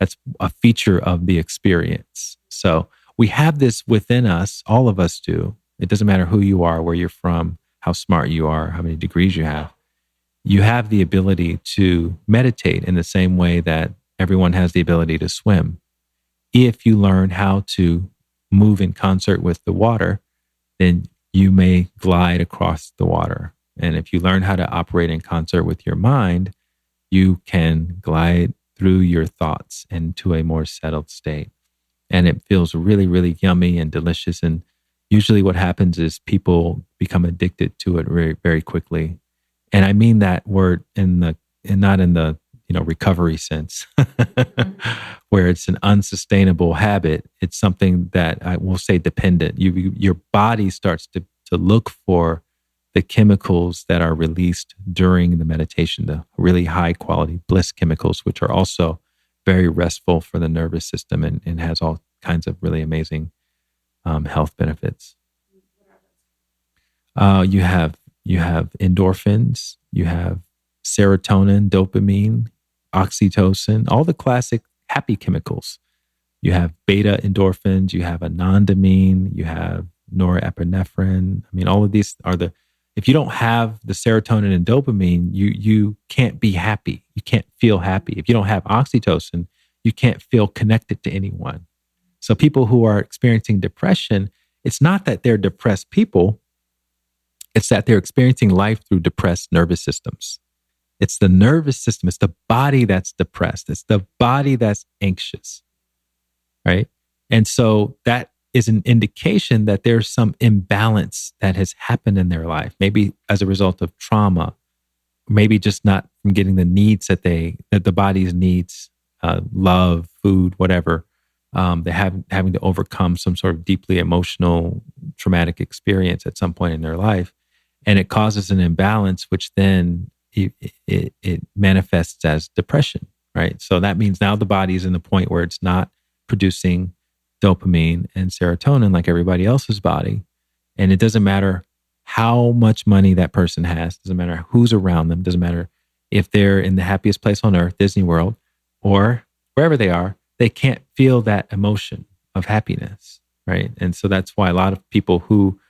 That's a feature of the experience. So we have this within us, all of us do. It doesn't matter who you are, where you're from, how smart you are, how many degrees you have. You have the ability to meditate in the same way that everyone has the ability to swim. If you learn how to move in concert with the water, then you may glide across the water. And if you learn how to operate in concert with your mind, you can glide through your thoughts into a more settled state. And it feels really, really yummy and delicious. And usually what happens is people become addicted to it very, very quickly. And I mean that word not in the recovery sense, where it's an unsustainable habit. It's something that I will say dependent. Your body starts to look for the chemicals that are released during the meditation, the really high quality bliss chemicals, which are also very restful for the nervous system and has all kinds of really amazing health benefits. You have endorphins, you have serotonin, dopamine, oxytocin, all the classic happy chemicals. You have beta endorphins, you have anandamine, you have norepinephrine. I mean, all of these are if you don't have the serotonin and dopamine, you can't be happy. You can't feel happy. If you don't have oxytocin, you can't feel connected to anyone. So people who are experiencing depression, it's not that they're depressed people, it's that they're experiencing life through depressed nervous systems. It's the nervous system. It's the body that's depressed. It's the body that's anxious, right? And so that is an indication that there's some imbalance that has happened in their life, maybe as a result of trauma, maybe just not from getting the needs that the body's needs, love, food, whatever, they having to overcome some sort of deeply emotional, traumatic experience at some point in their life. And it causes an imbalance, which then it manifests as depression, right? So that means now the body is in the point where it's not producing dopamine and serotonin like everybody else's body. And it doesn't matter how much money that person has, doesn't matter who's around them, doesn't matter if they're in the happiest place on earth, Disney World, or wherever they are, they can't feel that emotion of happiness, right? And so that's why a lot of people who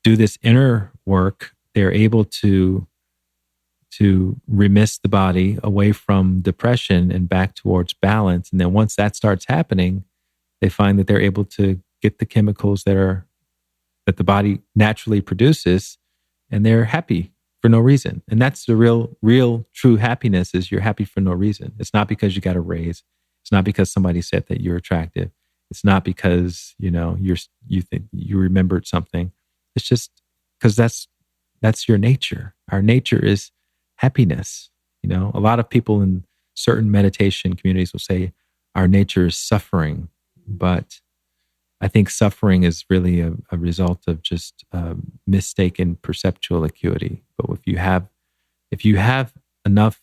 do this inner work, they're able to remiss the body away from depression and back towards balance. And then once that starts happening, they find that they're able to get the chemicals that the body naturally produces, and they're happy for no reason. And that's the real true happiness, is you're happy for no reason. It's not because you got a raise. It's not because somebody said that you're attractive. It's not because, you think you remembered something. It's just because that's your nature. Our nature is happiness. A lot of people in certain meditation communities will say our nature is suffering, but I think suffering is really a result of just mistaken perceptual acuity. But if you have enough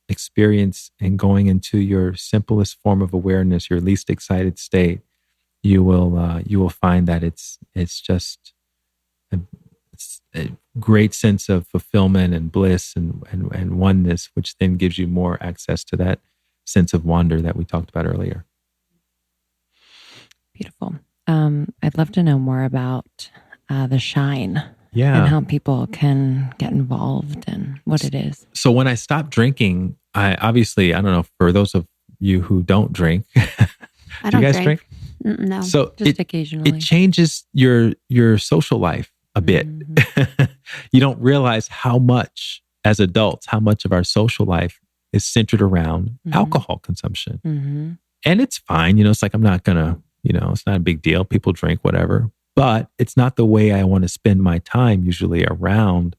experience in going into your simplest form of awareness, your least excited state, you will find that it's just a great sense of fulfillment and bliss and oneness, which then gives you more access to that sense of wonder that we talked about earlier. Beautiful. I'd love to know more about the shine Yeah. and how people can get involved and what it is. So when I stopped drinking, I don't know, for those of you who don't drink, I do don't you guys drink? No. So Just occasionally. it changes your social life a bit. You don't realize how much, as adults, how much of our social life is centered around alcohol consumption. And it's fine. It's like, I'm not going to, it's not a big deal. People drink, whatever. But it's not the way I want to spend my time usually around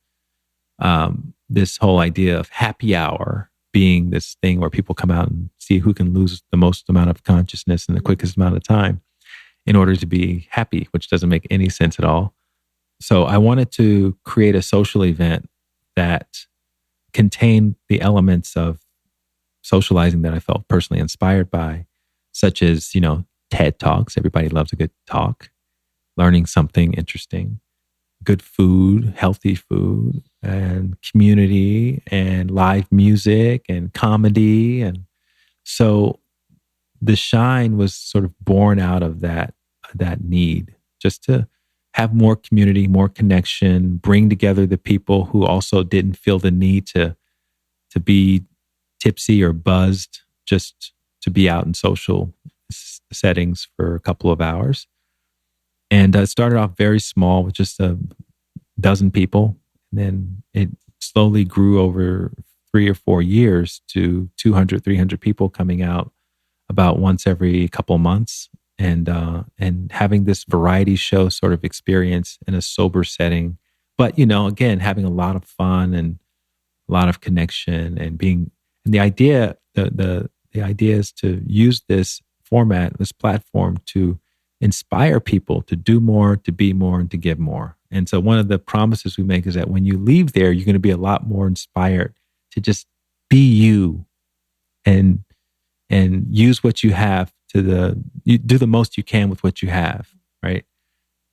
this whole idea of happy hour being this thing where people come out and see who can lose the most amount of consciousness in the quickest amount of time in order to be happy, which doesn't make any sense at all. So I wanted to create a social event that contained the elements of socializing that I felt personally inspired by, such as, TED Talks. Everybody loves a good talk, learning something interesting, good food, healthy food, and community, and live music, and comedy. And so the shine was sort of born out of that need, just to have more community, more connection, bring together the people who also didn't feel the need to be tipsy or buzzed, just to be out in social settings for a couple of hours. And it started off very small with just a dozen people. And then it slowly grew over 3 or 4 years to 200, 300 people coming out about once every couple of months. And having this variety show sort of experience in a sober setting. But, again, having a lot of fun and a lot of connection and the idea, the idea is to use this format, this platform, to inspire people to do more, to be more, and to give more. And so one of the promises we make is that when you leave there, you're going to be a lot more inspired to just be you and use what you have you do the most you can with what you have, right?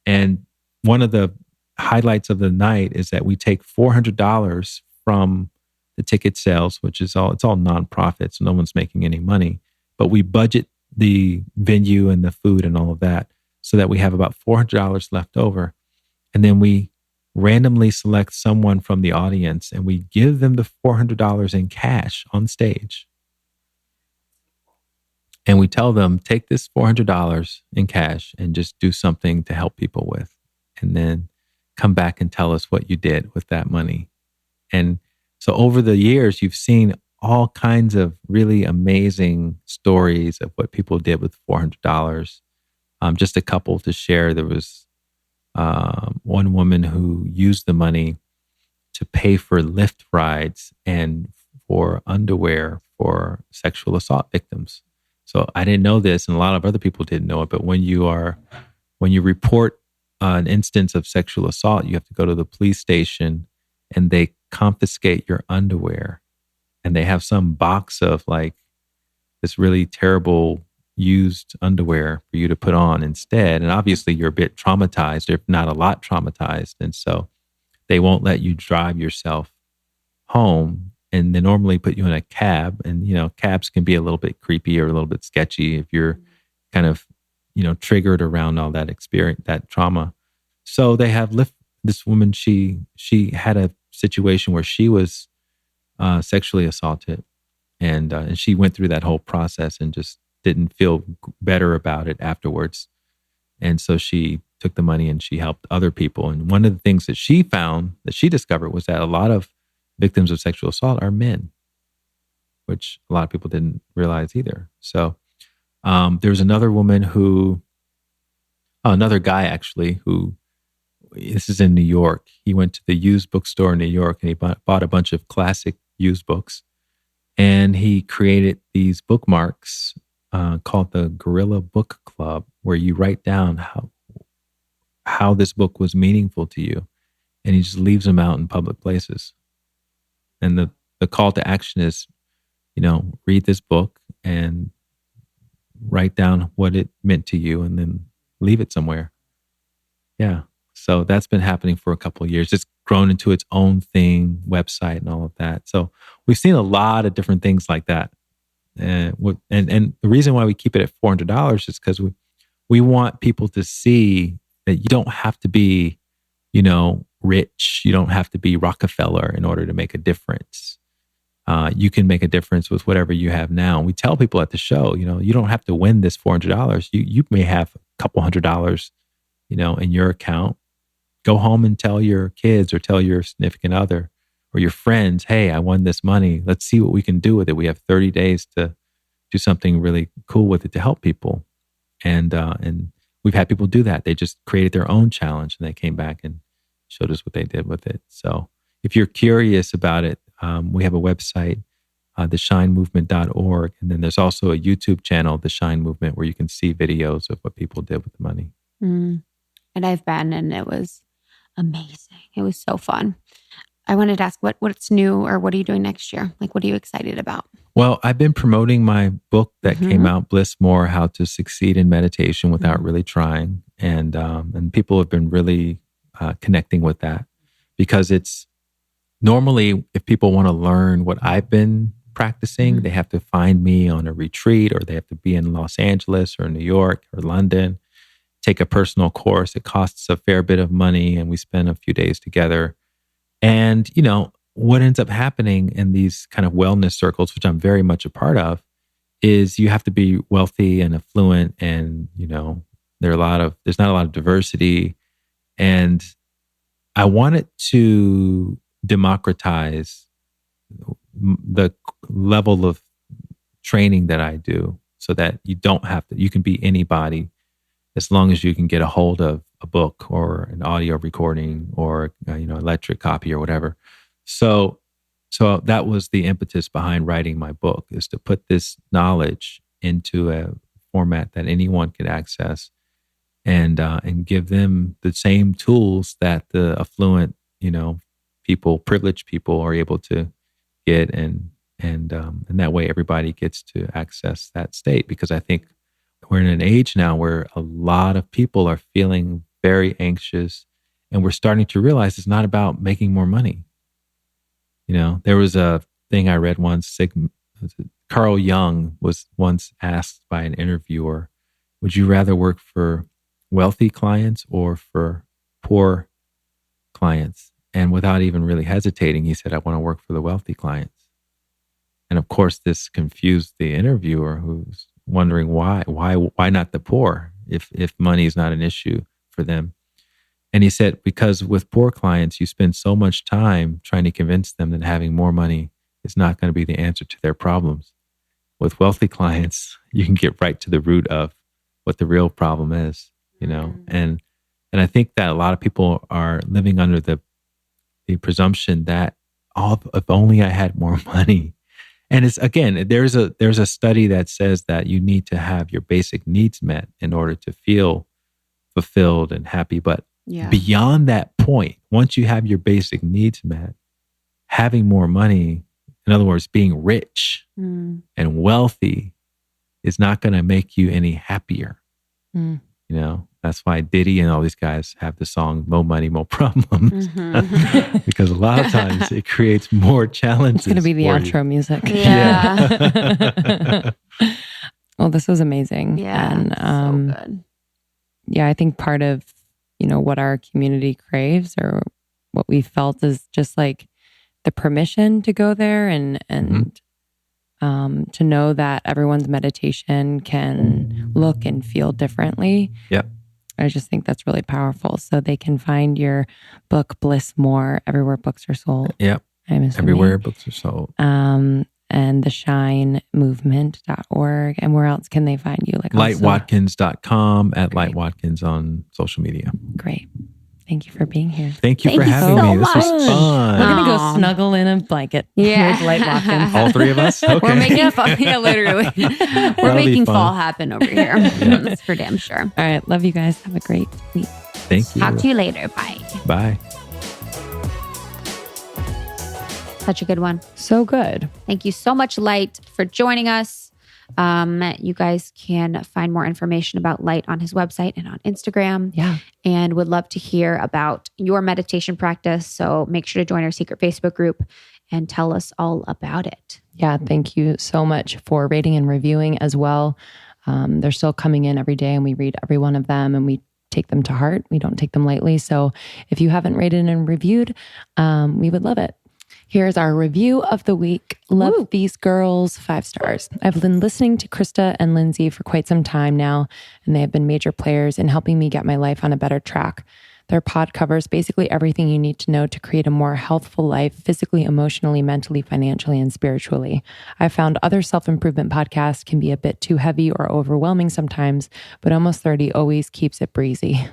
And one of the highlights of the night is that we take $400 from the ticket sales, which is it's all nonprofit, so no one's making any money, but we budget the venue and the food and all of that so that we have about $400 left over. And then we randomly select someone from the audience and we give them the $400 in cash on stage. And we tell them, take this $400 in cash and just do something to help people with. And then come back and tell us what you did with that money. And so over the years, you've seen all kinds of really amazing stories of what people did with $400. Just a couple to share. There was one woman who used the money to pay for Lyft rides and for underwear for sexual assault victims. So I didn't know this, and a lot of other people didn't know it, but when you report an instance of sexual assault, you have to go to the police station and they confiscate your underwear. And they have some box of like this really terrible used underwear for you to put on instead. And obviously you're a bit traumatized, if not a lot traumatized. And so they won't let you drive yourself home. And they normally put you in a cab. And, cabs can be a little bit creepy or a little bit sketchy if you're kind of, triggered around all that experience, that trauma. So they have this woman, she had a situation where she was sexually assaulted. And she went through that whole process and just didn't feel better about it afterwards. And so she took the money and she helped other people. And one of the things that she found, that she discovered, was that a lot of victims of sexual assault are men, which a lot of people didn't realize either. So there's another woman another guy actually, who, this is in New York. He went to the used bookstore in New York and he bought a bunch of classic used books. And he created these bookmarks called the Gorilla Book Club, where you write down how this book was meaningful to you. And he just leaves them out in public places. And the call to action is, read this book and write down what it meant to you and then leave it somewhere. Yeah. So that's been happening for a couple of years. It's grown into its own thing, website and all of that. So we've seen a lot of different things like that. And the reason why we keep it at $400 is because we want people to see that you don't have to be rich. You don't have to be Rockefeller in order to make a difference. You can make a difference with whatever you have now. And we tell people at the show, you don't have to win this $400. You may have a couple $100, in your account. Go home and tell your kids or tell your significant other or your friends, hey, I won this money. Let's see what we can do with it. We have 30 days to do something really cool with it to help people. And we've had people do that. They just created their own challenge and they came back and showed us what they did with it. So if you're curious about it, we have a website, theshinemovement.org. And then there's also a YouTube channel, The Shine Movement, where you can see videos of what people did with the money. And I've been, and it was amazing. It was so fun. I wanted to ask what's new, or what are you doing next year? Like, what are you excited about? Well, I've been promoting my book that came out, Bliss More, How to Succeed in Meditation Without Really Trying. And people have been really connecting with that, because it's normally, if people want to learn what I've been practicing, they have to find me on a retreat, or they have to be in Los Angeles or New York or London, take a personal course. It costs a fair bit of money, and we spend a few days together. And, what ends up happening in these kind of wellness circles, which I'm very much a part of, is you have to be wealthy and affluent, and, there's not a lot of diversity. And I wanted to democratize the level of training that I do, so that you can be anybody, as long as you can get a hold of a book or an audio recording or electric copy or whatever. So that was the impetus behind writing my book, is to put this knowledge into a format that anyone could access, and give them the same tools that the affluent, people, privileged people, are able to get, and that way everybody gets to access that state. Because I think we're in an age now where a lot of people are feeling very anxious, and we're starting to realize it's not about making more money. There was a thing I read once, Carl Jung was once asked by an interviewer, would you rather work for wealthy clients or for poor clients? And without even really hesitating, he said, I want to work for the wealthy clients. And of course, this confused the interviewer, who's wondering why not the poor, if money is not an issue for them. And he said, because with poor clients, you spend so much time trying to convince them that having more money is not going to be the answer to their problems. With wealthy clients, you can get right to the root of what the real problem is, And I think that a lot of people are living under the presumption that, if only I had more money. And it's, again, there's a study that says that you need to have your basic needs met in order to feel fulfilled and happy. But beyond that point, once you have your basic needs met, having more money, in other words, being rich and wealthy, is not going to make you any happier. That's why Diddy and all these guys have the song "Mo Money, Mo Problems," because a lot of times it creates more challenges. It's going to be the outro music. Yeah. Well, this was amazing. Yeah, and so good. Yeah, I think part of what our community craves, or what we felt, is just like the permission to go there, and to know that everyone's meditation can look and feel differently. Yep. I just think that's really powerful. So they can find your book, Bliss More, everywhere books are sold. Yep. Everywhere books are sold. And theshinemovement.org. And where else can they find you? Lightwatkins.com, at Light Watkins on social media. Great. Thank you for being here. Thank you for having me. This was fun. We're going to go snuggle in a blanket. Yeah. With Light Watkins. All three of us? Okay. We're making fall. Yeah, literally. We're making fall happen over here. That's for damn sure. All right. Love you guys. Have a great week. Thank you. Talk to you later. Bye. Bye. Such a good one. So good. Thank you so much, Light, for joining us. You guys can find more information about Light on his website and on Instagram. Yeah. And would love to hear about your meditation practice. So make sure to join our secret Facebook group and tell us all about it. Yeah. Thank you so much for rating and reviewing as well. They're still coming in every day, and we read every one of them, and we take them to heart. We don't take them lightly. So if you haven't rated and reviewed, we would love it. Here's our review of the week. Love these girls, 5 stars. I've been listening to Krista and Lindsay for quite some time now, and they have been major players in helping me get my life on a better track. Their pod covers basically everything you need to know to create a more healthful life, physically, emotionally, mentally, financially, and spiritually. I found other self-improvement podcasts can be a bit too heavy or overwhelming sometimes, but Almost 30 always keeps it breezy.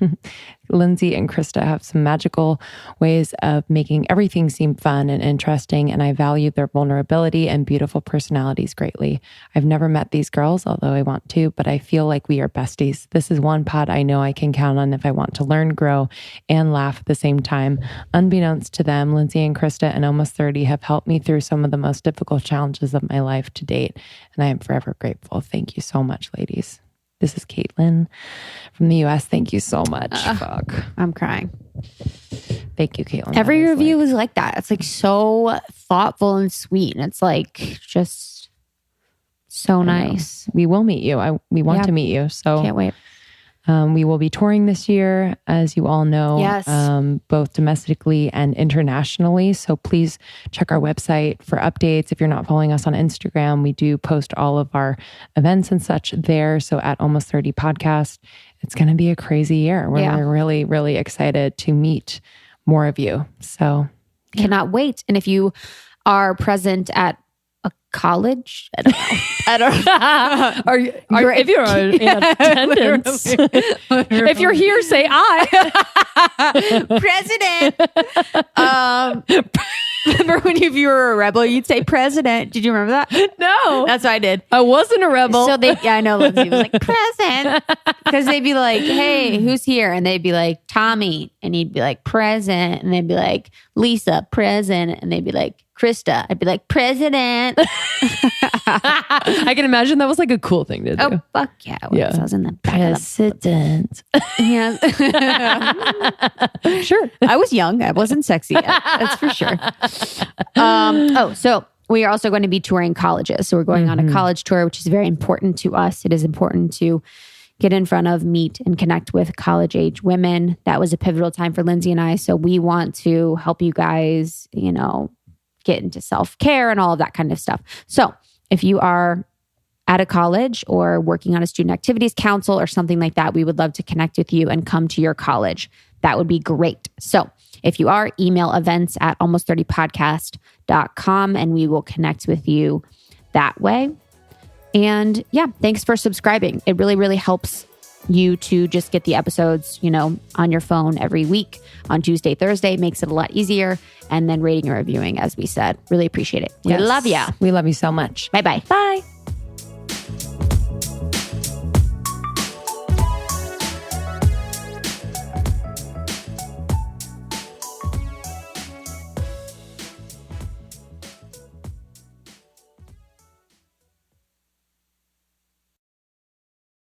Lindsay and Krista have some magical ways of making everything seem fun and interesting, and I value their vulnerability and beautiful personalities greatly. I've never met these girls, although I want to, but I feel like we are besties. This is one pod I know I can count on if I want to learn, grow, and laugh at the same time. Unbeknownst to them, Lindsay and Krista and Almost 30 have helped me through some of the most difficult challenges of my life to date, and I am forever grateful. Thank you so much, ladies. This is Caitlin from the US. Thank you so much. Fuck. I'm crying. Thank you, Caitlin. Every review is like that. It's like so thoughtful and sweet. And it's like just so nice. We will meet you. We want to meet you. So can't wait. We will be touring this year, as you all know, yes. Both domestically and internationally. So please check our website for updates. If you're not following us on Instagram, we do post all of our events and such there. So at Almost 30 Podcast, it's going to be a crazy year. We're really, really excited to meet more of you. So cannot wait. And if you are present at a college, I don't know. If you're in attendance, if you're here, say I. President. Remember when you were a rebel, you'd say president. Did you remember that? No. That's what I did. I wasn't a rebel. So I know Lindsay was like, present. Because they'd be like, hey, who's here? And they'd be like, Tommy. And he'd be like, present. And they'd be like, Lisa, present. And they'd be like, Krista. I'd be like, president. I can imagine that was like a cool thing to do. Oh, fuck yeah. I was in the back president. Yeah. Sure. I was young. I wasn't sexy yet. That's for sure. So we are also going to be touring colleges. So we're going on a college tour, which is very important to us. It is important to get in front of, meet, and connect with college-age women. That was a pivotal time for Lindsay and I. So we want to help you guys, get into self-care and all of that kind of stuff. So if you are at a college or working on a student activities council or something like that, we would love to connect with you and come to your college. That would be great. So if you are, email events@almost30podcast.com and we will connect with you that way. And thanks for subscribing. It really, really helps you to just get the episodes, on your phone every week on Tuesday, Thursday. Makes it a lot easier. And then rating and reviewing, as we said. Really appreciate it. Yes. We love you. We love you so much. Bye-bye. Bye.